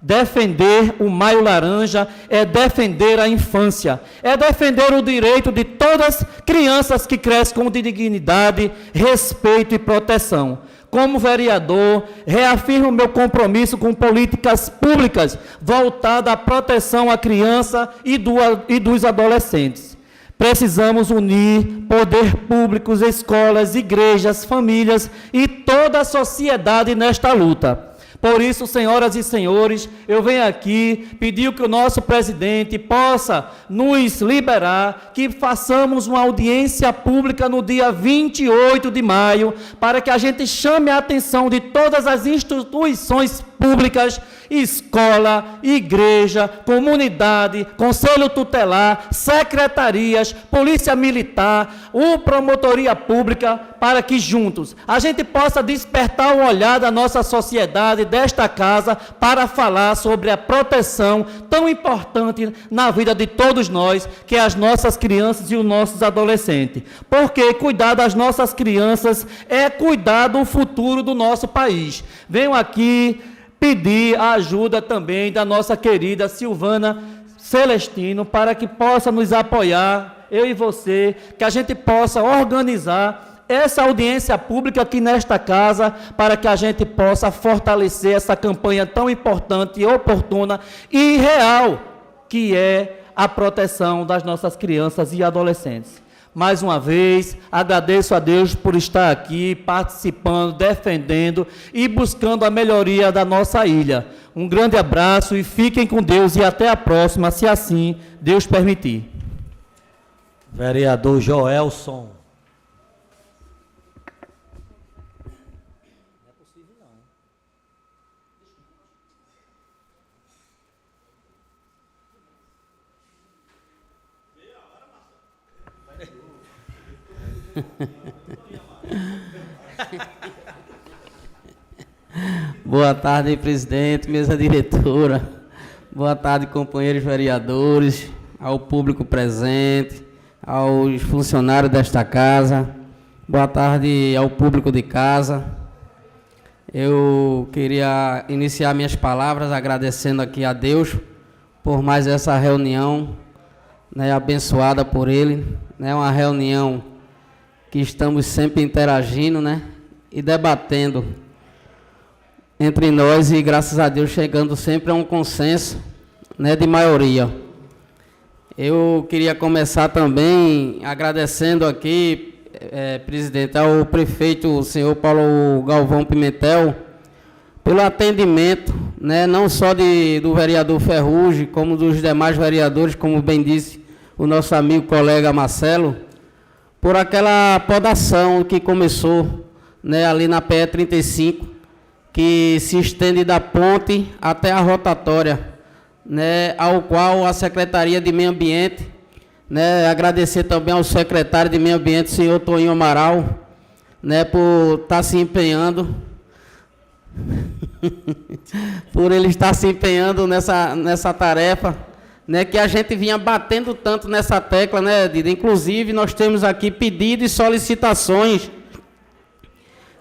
S5: Defender o Maio Laranja é defender a infância, é defender o direito de todas as crianças que crescem com dignidade, respeito e proteção. Como vereador, reafirmo meu compromisso com políticas públicas voltadas à proteção à criança e dos adolescentes. Precisamos unir poder públicos, escolas, igrejas, famílias e toda a sociedade nesta luta. Por isso, senhoras e senhores, eu venho aqui pedir que o nosso presidente possa nos liberar, que façamos uma audiência pública no dia 28 de maio, para que a gente chame a atenção de todas as instituições públicas, escola, igreja, comunidade, conselho tutelar, secretarias, polícia militar, promotoria pública, para que juntos a gente possa despertar o olhar da nossa sociedade, desta casa, para falar sobre a proteção tão importante na vida de todos nós, que é as nossas crianças e os nossos adolescentes. Porque cuidar das nossas crianças é cuidar do futuro do nosso país. Venho aqui pedir a ajuda também da nossa querida Silvana Celestino, para que possa nos apoiar, eu e você, que a gente possa organizar essa audiência pública aqui nesta casa, para que a gente possa fortalecer essa campanha tão importante e oportuna e real, que é a proteção das nossas crianças e adolescentes. Mais uma vez, agradeço a Deus por estar aqui, participando, defendendo e buscando a melhoria da nossa ilha. Um grande abraço e fiquem com Deus e até a próxima, se assim Deus permitir.
S1: Vereador Joelson.
S2: Boa tarde, presidente, mesa diretora. Boa tarde, companheiros vereadores, ao público presente, aos funcionários desta casa. Boa tarde ao público de casa. Eu queria iniciar minhas palavras agradecendo aqui a Deus por mais essa reunião, né, abençoada por ele, né, uma reunião que estamos sempre interagindo, né, e debatendo entre nós e, graças a Deus, chegando sempre a um consenso, né, de maioria. Eu queria começar também agradecendo aqui, presidente, ao prefeito, o senhor Paulo Galvão Pimentel, pelo atendimento, né, não só do vereador Ferrugem, como dos demais vereadores, como bem disse o nosso amigo colega Marcelo, por aquela podação que começou, né, ali na PE 35, que se estende da ponte até a rotatória, né, ao qual a Secretaria de Meio Ambiente, né, agradecer também ao secretário de Meio Ambiente, senhor Toninho Amaral, né, por estar se empenhando, por ele estar se empenhando nessa tarefa, né, que a gente vinha batendo tanto nessa tecla, né, Dida? Inclusive, nós temos aqui pedidos e solicitações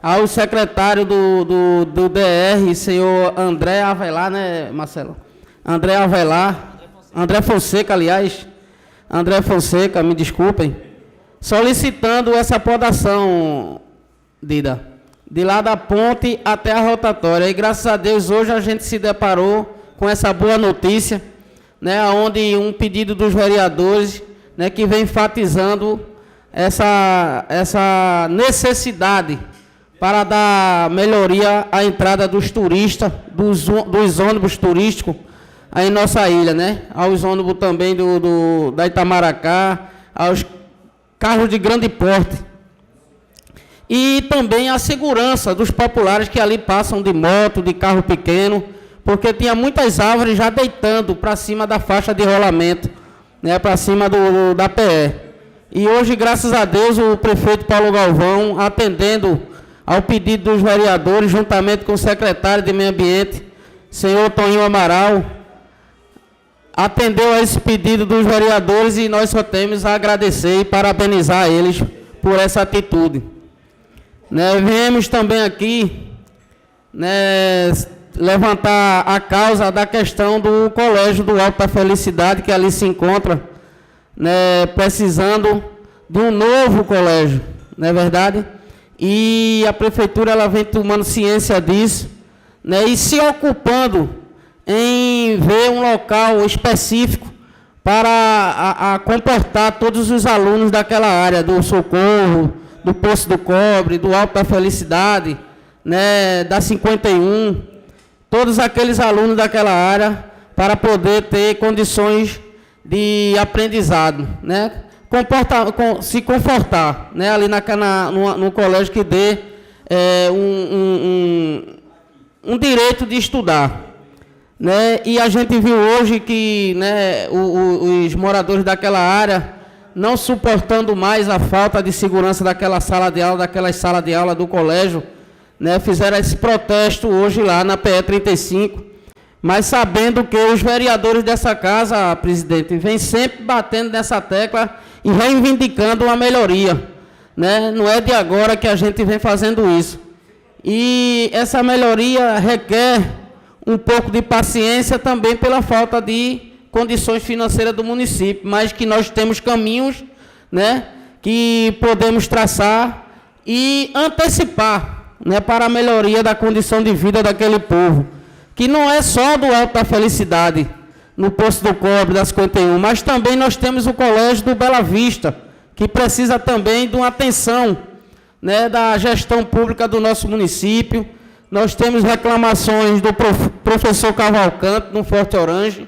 S2: ao secretário do DR, senhor André Avelar, né, Marcelo? André Avelar, André Fonseca, aliás, André Fonseca, me desculpem, solicitando essa podação, Dida, de lá da ponte até a rotatória. E graças a Deus hoje a gente se deparou com essa boa notícia, né, onde um pedido dos vereadores, né, que vem enfatizando essa necessidade para dar melhoria à entrada dos turistas, dos ônibus turísticos aí em nossa ilha, né? Aos ônibus também da Itamaracá, aos carros de grande porte. E também a segurança dos populares que ali passam de moto, de carro pequeno, porque tinha muitas árvores já deitando para cima da faixa de rolamento, né? Para cima da PE. E hoje, graças a Deus, o prefeito Paulo Galvão, atendendo ao pedido dos vereadores, juntamente com o secretário de Meio Ambiente, senhor Toninho Amaral, atendeu a esse pedido dos vereadores e nós só temos a agradecer e parabenizar eles por essa atitude. Né, viemos também aqui, né, levantar a causa da questão do Colégio do Alto da Felicidade, que ali se encontra, né, precisando de um novo colégio, não é verdade? E a prefeitura ela vem tomando ciência disso, né, e se ocupando em ver um local específico para comportar todos os alunos daquela área, do Socorro, do Poço do Cobre, do Alto da Felicidade, né, da 51, todos aqueles alunos daquela área, para poder ter condições de aprendizado, né, se confortar, né, ali no colégio que dê um direito de estudar. Né, e a gente viu hoje que, né, os moradores daquela área, não suportando mais a falta de segurança daquelas salas de aula do colégio, né, fizeram esse protesto hoje lá na PE 35, mas sabendo que os vereadores dessa casa, presidente, vêm sempre batendo nessa tecla e reivindicando uma melhoria. Né, não é de agora que a gente vem fazendo isso. E essa melhoria requer um pouco de paciência também pela falta de condições financeiras do município, mas que nós temos caminhos, né, que podemos traçar e antecipar, né, para a melhoria da condição de vida daquele povo, que não é só do Alto da Felicidade, no Poço do Cobre, da 51, mas também nós temos o Colégio do Bela Vista, que precisa também de uma atenção, né, da gestão pública do nosso município. Nós temos reclamações do professor Cavalcante, no Forte Orange,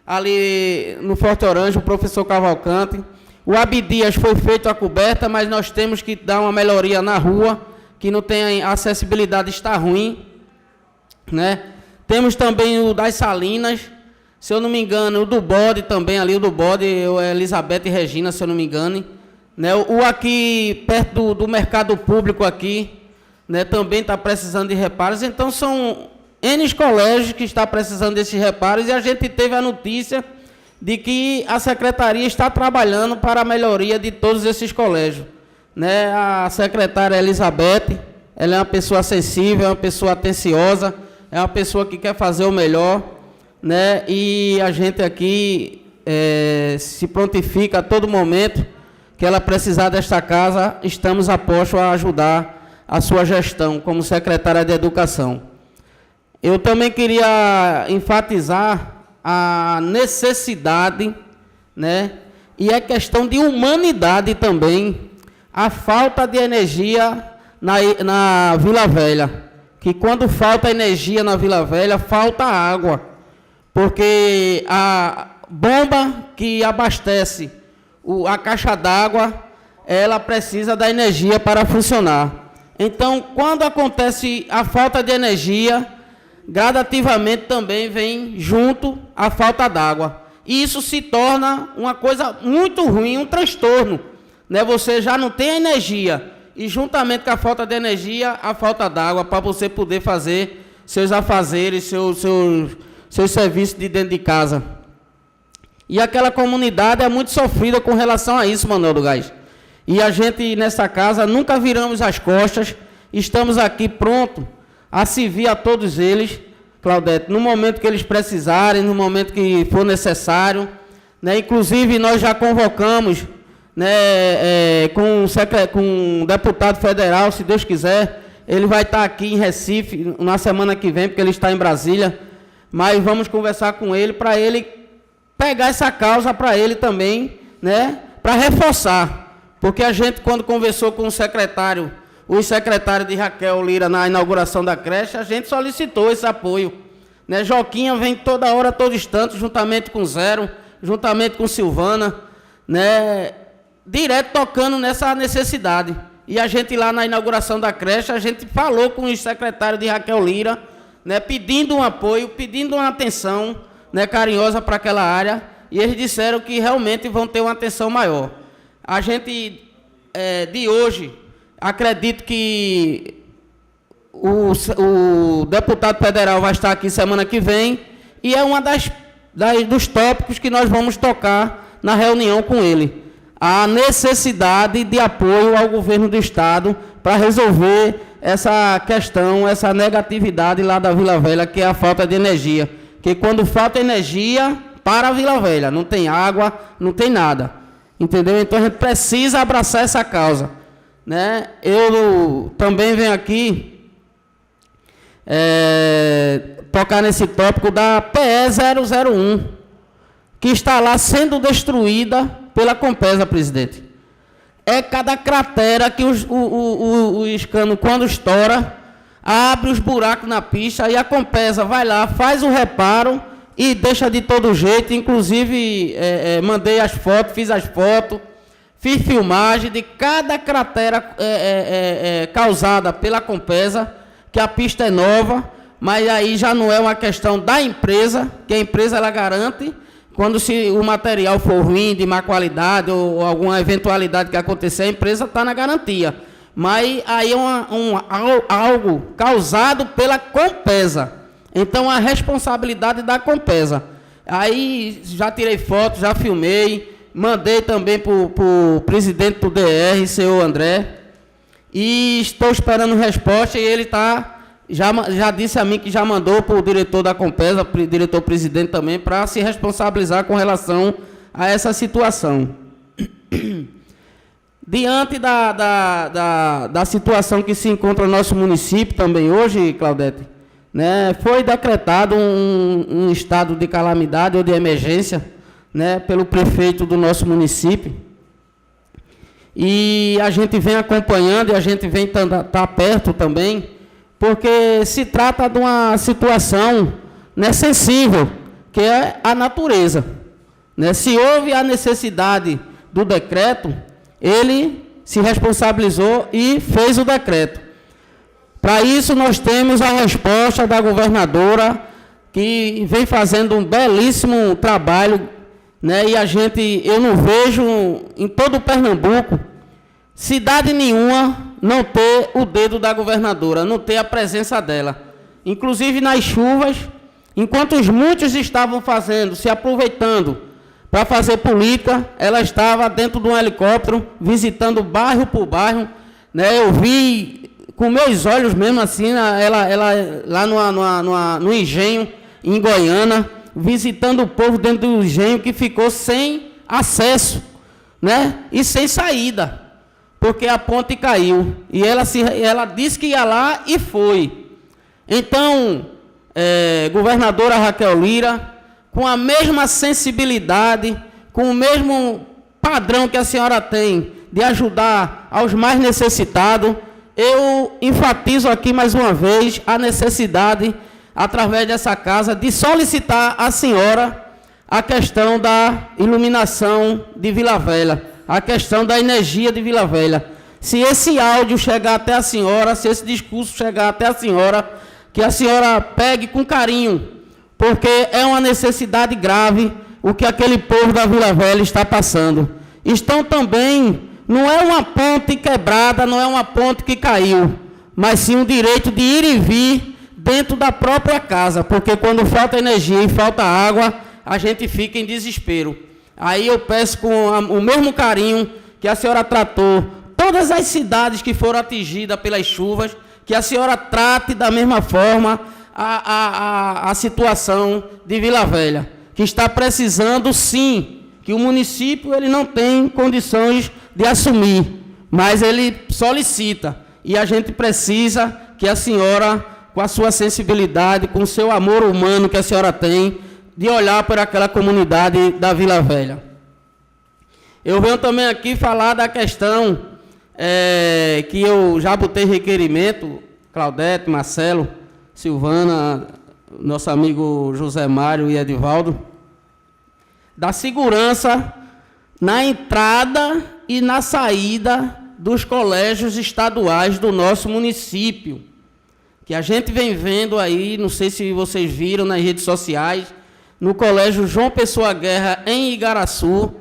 S2: ali no Forte Orange, o professor Cavalcante. O Abdias foi feito a coberta, mas nós temos que dar uma melhoria na rua, que não tem a acessibilidade, está ruim. Né? Temos também o das Salinas, se eu não me engano, o do Bode também, ali o do Bode, Elizabeth e Regina, se eu não me engano. Né? O aqui, perto do mercado público aqui, né, também está precisando de reparos. Então, são N colégios que estão precisando desses reparos, e a gente teve a notícia de que a secretaria está trabalhando para a melhoria de todos esses colégios. Né? A secretária Elizabeth, ela é uma pessoa sensível, é uma pessoa atenciosa, é uma pessoa que quer fazer o melhor, né? E a gente aqui se prontifica a todo momento que ela precisar desta casa, estamos apostos a ajudar a sua gestão como secretária de Educação. Eu também queria enfatizar a necessidade, né? E é questão de humanidade também, a falta de energia na Vila Velha. Que quando falta energia na Vila Velha, falta água. Porque a bomba que abastece a caixa d'água, ela precisa da energia para funcionar. Então, quando acontece a falta de energia, gradativamente também vem junto a falta d'água. E isso se torna uma coisa muito ruim, um transtorno, né? Você já não tem energia, e juntamente com a falta de energia, a falta d'água, para você poder fazer seus afazeres, seus serviços de dentro de casa. E aquela comunidade é muito sofrida com relação a isso, Manuel do Gás. E a gente, nessa casa, nunca viramos as costas, estamos aqui prontos a servir a todos eles, Claudete, no momento que eles precisarem, no momento que for necessário, né? Inclusive, nós já convocamos, né, com um deputado federal, se Deus quiser, ele vai estar aqui em Recife na semana que vem, porque ele está em Brasília, mas vamos conversar com ele para ele pegar essa causa para ele também, né, para reforçar, porque a gente, quando conversou com o secretário de Raquel Lira na inauguração da creche, a gente solicitou esse apoio, né? Joquinha vem toda hora, todo instante, juntamente com Zero, juntamente com Silvana, né, direto tocando nessa necessidade. E a gente lá na inauguração da creche, a gente falou com o secretário de Raquel Lira, né, pedindo um apoio, pedindo uma atenção, né, carinhosa para aquela área, e eles disseram que realmente vão ter uma atenção maior. A gente, de hoje, acredito que o deputado federal vai estar aqui semana que vem, e é uma dos tópicos que nós vamos tocar na reunião com ele. A necessidade de apoio ao governo do Estado para resolver essa questão, essa negatividade lá da Vila Velha, que é a falta de energia. Que quando falta energia, para a Vila Velha, não tem água, não tem nada. Entendeu? Então a gente precisa abraçar essa causa, né? Eu também venho aqui tocar nesse tópico da PE 001, que está lá sendo destruída pela Compesa, presidente. É cada cratera que o cano, quando estoura, abre os buracos na pista, e a Compesa vai lá, faz o reparo e deixa de todo jeito. Inclusive, mandei as fotos, fiz as fotos, fiz filmagem de cada cratera causada pela Compesa, que a pista é nova, mas aí já não é uma questão da empresa, que a empresa ela garante, quando o material for ruim, de má qualidade, ou alguma eventualidade que acontecer, a empresa está na garantia. Mas aí é algo causado pela Compesa. Então, a responsabilidade da Compesa. Aí, já tirei fotos, já filmei, mandei também para o presidente do DR, senhor André, e estou esperando resposta, e ele já disse a mim que já mandou para o diretor da Compesa, diretor-presidente também, para se responsabilizar com relação a essa situação. Diante da situação que se encontra no nosso município também hoje, Claudete, né, foi decretado um estado de calamidade ou de emergência, né, pelo prefeito do nosso município. E a gente vem acompanhando, e a gente vem tá perto também, porque se trata de uma situação, né, sensível, que é a natureza, né? Se houve a necessidade do decreto, ele se responsabilizou e fez o decreto. Para isso, nós temos a resposta da governadora, que vem fazendo um belíssimo trabalho, né? E eu não vejo em todo o Pernambuco cidade nenhuma não ter o dedo da governadora, não ter a presença dela. Inclusive nas chuvas, enquanto muitos estavam se aproveitando para fazer política, ela estava dentro de um helicóptero, visitando bairro por bairro, né? Eu vi com meus olhos mesmo assim, ela lá no engenho, em Goiânia, visitando o povo dentro do engenho que ficou sem acesso, né? E sem saída, porque a ponte caiu. E ela disse que ia lá e foi. Então, governadora Raquel Lira, com a mesma sensibilidade, com o mesmo padrão que a senhora tem de ajudar aos mais necessitados, eu enfatizo aqui mais uma vez a necessidade, através dessa casa, de solicitar à senhora a questão da iluminação de Vila Velha, a questão da energia de Vila Velha. Se esse áudio chegar até a senhora, se esse discurso chegar até a senhora, que a senhora pegue com carinho, porque é uma necessidade grave o que aquele povo da Vila Velha está passando. Estão também, não é uma ponte quebrada, não é uma ponte que caiu, mas sim o direito de ir e vir dentro da própria casa, porque quando falta energia e falta água, a gente fica em desespero. Aí eu peço com o mesmo carinho que a senhora tratou todas as cidades que foram atingidas pelas chuvas, que a senhora trate da mesma forma a situação de Vila Velha, que está precisando, sim, que o município ele não tem condições de assumir, mas ele solicita, e a gente precisa que a senhora, com a sua sensibilidade, com o seu amor humano que a senhora tem, de olhar por aquela comunidade da Vila Velha. Eu venho também aqui falar da questão que eu já botei requerimento, Claudete, Marcelo, Silvana, nosso amigo José Mário e Edivaldo, da segurança na entrada e na saída dos colégios estaduais do nosso município, que a gente vem vendo aí, não sei se vocês viram nas redes sociais, no Colégio João Pessoa Guerra, em Igaraçu,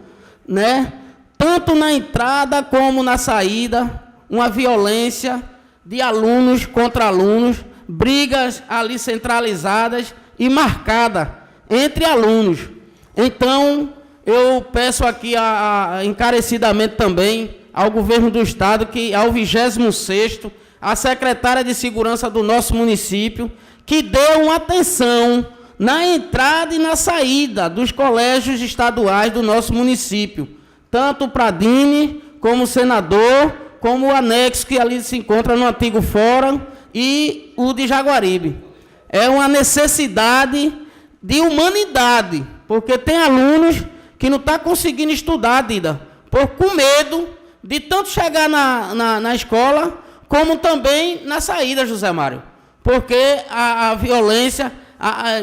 S2: né? Tanto na entrada como na saída, uma violência de alunos contra alunos, brigas ali centralizadas e marcadas entre alunos. Então, eu peço aqui encarecidamente também ao governo do estado, que ao 26º, a secretária de segurança do nosso município, que dê uma atenção na entrada e na saída dos colégios estaduais do nosso município, tanto o Pradini, como o Senador, como o anexo que ali se encontra no antigo Fórum, e o de Jaguaribe. É uma necessidade de humanidade, porque tem alunos que não estão conseguindo estudar, Dida, com medo de tanto chegar na escola, como também na saída, José Mário. Porque a violência,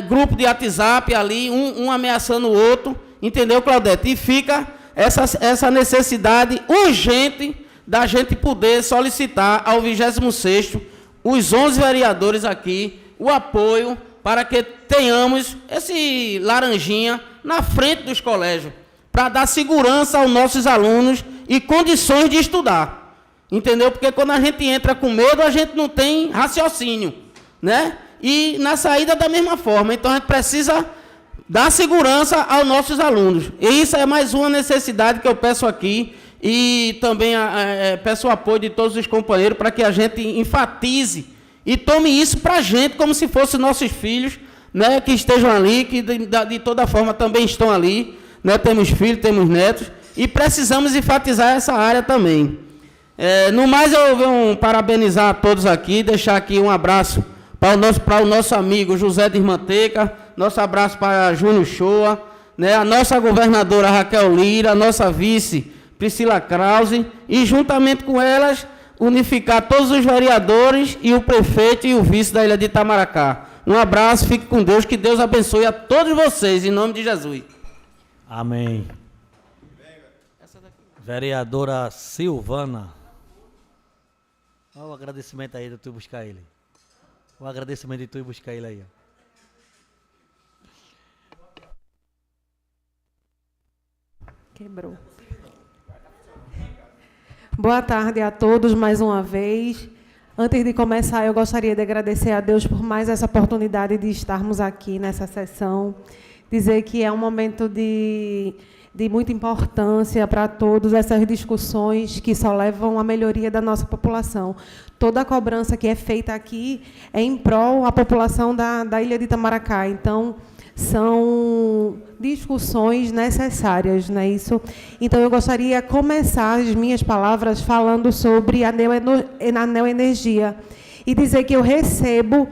S2: grupo de WhatsApp ali, um ameaçando o outro, entendeu, Claudete? E fica essa necessidade urgente da gente poder solicitar ao 26º, os 11 vereadores aqui, o apoio para que tenhamos esse laranjinha na frente dos colégios, para dar segurança aos nossos alunos e condições de estudar. Entendeu? Porque quando a gente entra com medo, a gente não tem raciocínio, né? E na saída da mesma forma. Então a gente precisa dar segurança aos nossos alunos. E isso é mais uma necessidade que eu peço aqui, e também peço o apoio de todos os companheiros para que a gente enfatize e tome isso para a gente como se fossem nossos filhos, né, que estejam ali, que de toda forma também estão ali, né, temos filhos, temos netos, e precisamos enfatizar essa área também. No mais, eu venho parabenizar a todos aqui, deixar aqui um abraço para o nosso amigo José de Irmanteca, nosso abraço para Júnior Shoa, né, a nossa governadora Raquel Lira, a nossa vice Priscila Krause, e juntamente com elas, unificar todos os vereadores e o prefeito e o vice da Ilha de Itamaracá. Um abraço, fique com Deus, que Deus abençoe a todos vocês, em nome de Jesus.
S1: Amém. Vereadora Silvana. Olha o agradecimento aí de tu buscar ele. O agradecimento de tu ir buscar ele aí.
S4: Quebrou. Boa tarde a todos mais uma vez. Antes de começar, eu gostaria de agradecer a Deus por mais essa oportunidade de estarmos aqui nessa sessão. Dizer que é um momento de muita importância para todos, essas discussões que só levam à melhoria da nossa população. Toda a cobrança que é feita aqui é em prol da população da Ilha de Itamaracá. Então, são discussões necessárias, não é isso? Então, eu gostaria de começar as minhas palavras falando sobre a neoenergia e dizer que eu recebo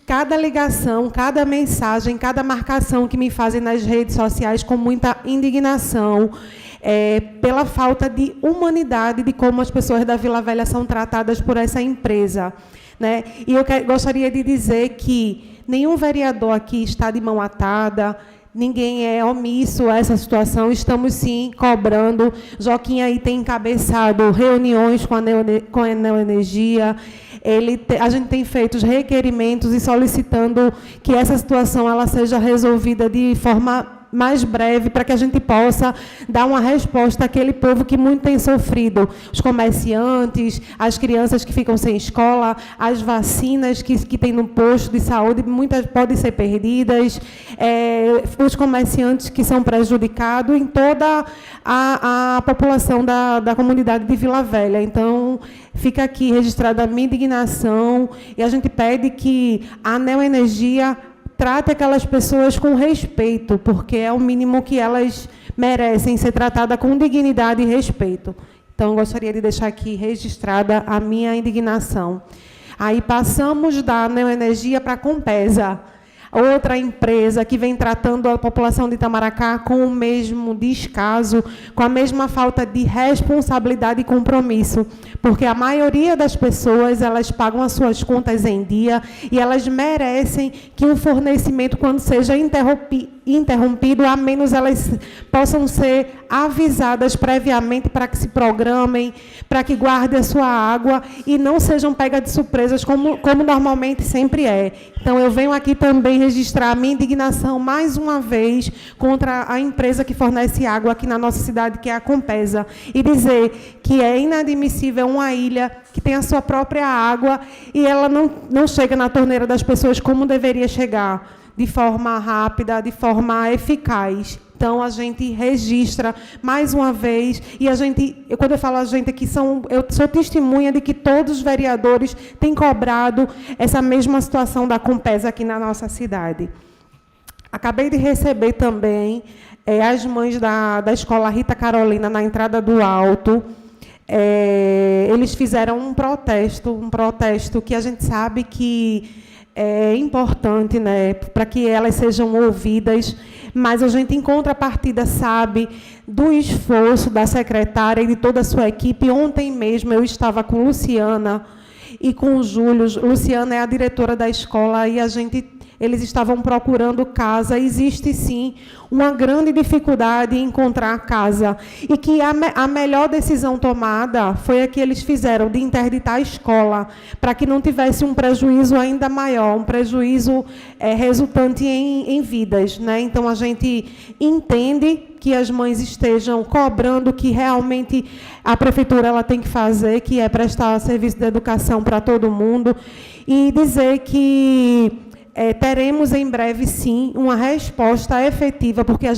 S4: cada ligação, cada mensagem, cada marcação que me fazem nas redes sociais com muita indignação, pela falta de humanidade de como as pessoas da Vila Velha são tratadas por essa empresa, né? E eu gostaria de dizer que nenhum vereador aqui está de mão atada, ninguém é omisso a essa situação, estamos sim cobrando. Joaquim aí tem encabeçado reuniões com a Neoenergia, a gente tem feito os requerimentos e solicitando que essa situação ela seja resolvida de forma mais breve, para que a gente possa dar uma resposta àquele povo que muito tem sofrido. Os comerciantes, as crianças que ficam sem escola, as vacinas que tem no posto de saúde, muitas podem ser perdidas, os comerciantes que são prejudicados, em toda a população da comunidade de Vila Velha. Então, fica aqui registrada a minha indignação e a gente pede que a Neoenergia trate aquelas pessoas com respeito, porque é o mínimo que elas merecem, ser tratadas com dignidade e respeito. Então, gostaria de deixar aqui registrada a minha indignação. Aí passamos da Neoenergia para a Compesa, outra empresa que vem tratando a população de Itamaracá com o mesmo descaso, com a mesma falta de responsabilidade e compromisso, porque a maioria das pessoas, elas pagam as suas contas em dia e elas merecem que o fornecimento, quando seja interrompido, a menos elas possam ser avisadas previamente para que se programem, para que guardem a sua água e não sejam pegas de surpresas, como normalmente sempre é. Então, eu venho aqui também registrar a minha indignação, mais uma vez, contra a empresa que fornece água aqui na nossa cidade, que é a Compesa, e dizer que é inadmissível uma ilha que tem a sua própria água e ela não chega na torneira das pessoas como deveria chegar, de forma rápida, de forma eficaz. Então, a gente registra mais uma vez, e quando eu falo a gente aqui, eu sou testemunha de que todos os vereadores têm cobrado essa mesma situação da Compesa aqui na nossa cidade. Acabei de receber também as mães da escola Rita Carolina, na entrada do Alto. Eles fizeram um protesto que a gente sabe que é importante, né, para que elas sejam ouvidas, mas a gente, em contrapartida, sabe do esforço da secretária e de toda a sua equipe. Ontem mesmo eu estava com Luciana e com o Júlio. Luciana é a diretora da escola e eles estavam procurando casa. Existe, sim, uma grande dificuldade em encontrar casa. E que a melhor decisão tomada foi a que eles fizeram, de interditar a escola, para que não tivesse um prejuízo ainda maior, um prejuízo resultante em vidas, né? Então, a gente entende que as mães estejam cobrando, que realmente a prefeitura ela tem que fazer, que é prestar serviço de educação para todo mundo, e dizer que teremos em breve, sim, uma resposta efetiva, porque a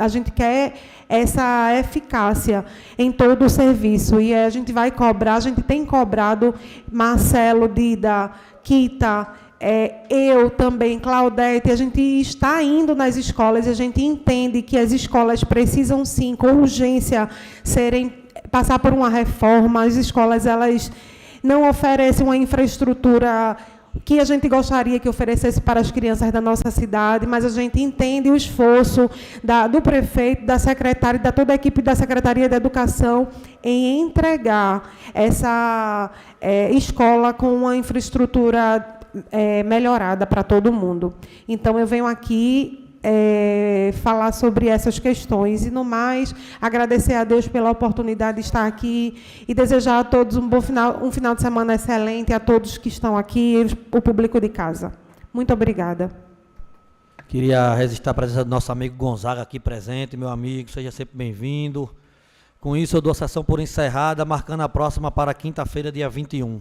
S4: gente quer essa eficácia em todo o serviço. E a gente vai cobrar, a gente tem cobrado, Marcelo, Dida, Kita, eu também, Claudete, a gente está indo nas escolas e a gente entende que as escolas precisam, sim, com urgência, passar por uma reforma. As escolas, elas não oferecem uma infraestrutura que a gente gostaria que oferecesse para as crianças da nossa cidade, mas a gente entende o esforço do prefeito, da secretária e da toda a equipe da Secretaria de Educação em entregar essa escola com uma infraestrutura melhorada para todo mundo. Então, eu venho aqui falar sobre essas questões e, no mais, agradecer a Deus pela oportunidade de estar aqui e desejar a todos um final de semana excelente, a todos que estão aqui, o público de casa. Muito obrigada.
S1: Queria registrar a presença do nosso amigo Gonzaga aqui presente. Meu amigo, seja sempre bem-vindo. Com isso, eu dou a sessão por encerrada, marcando a próxima para quinta-feira, dia 21.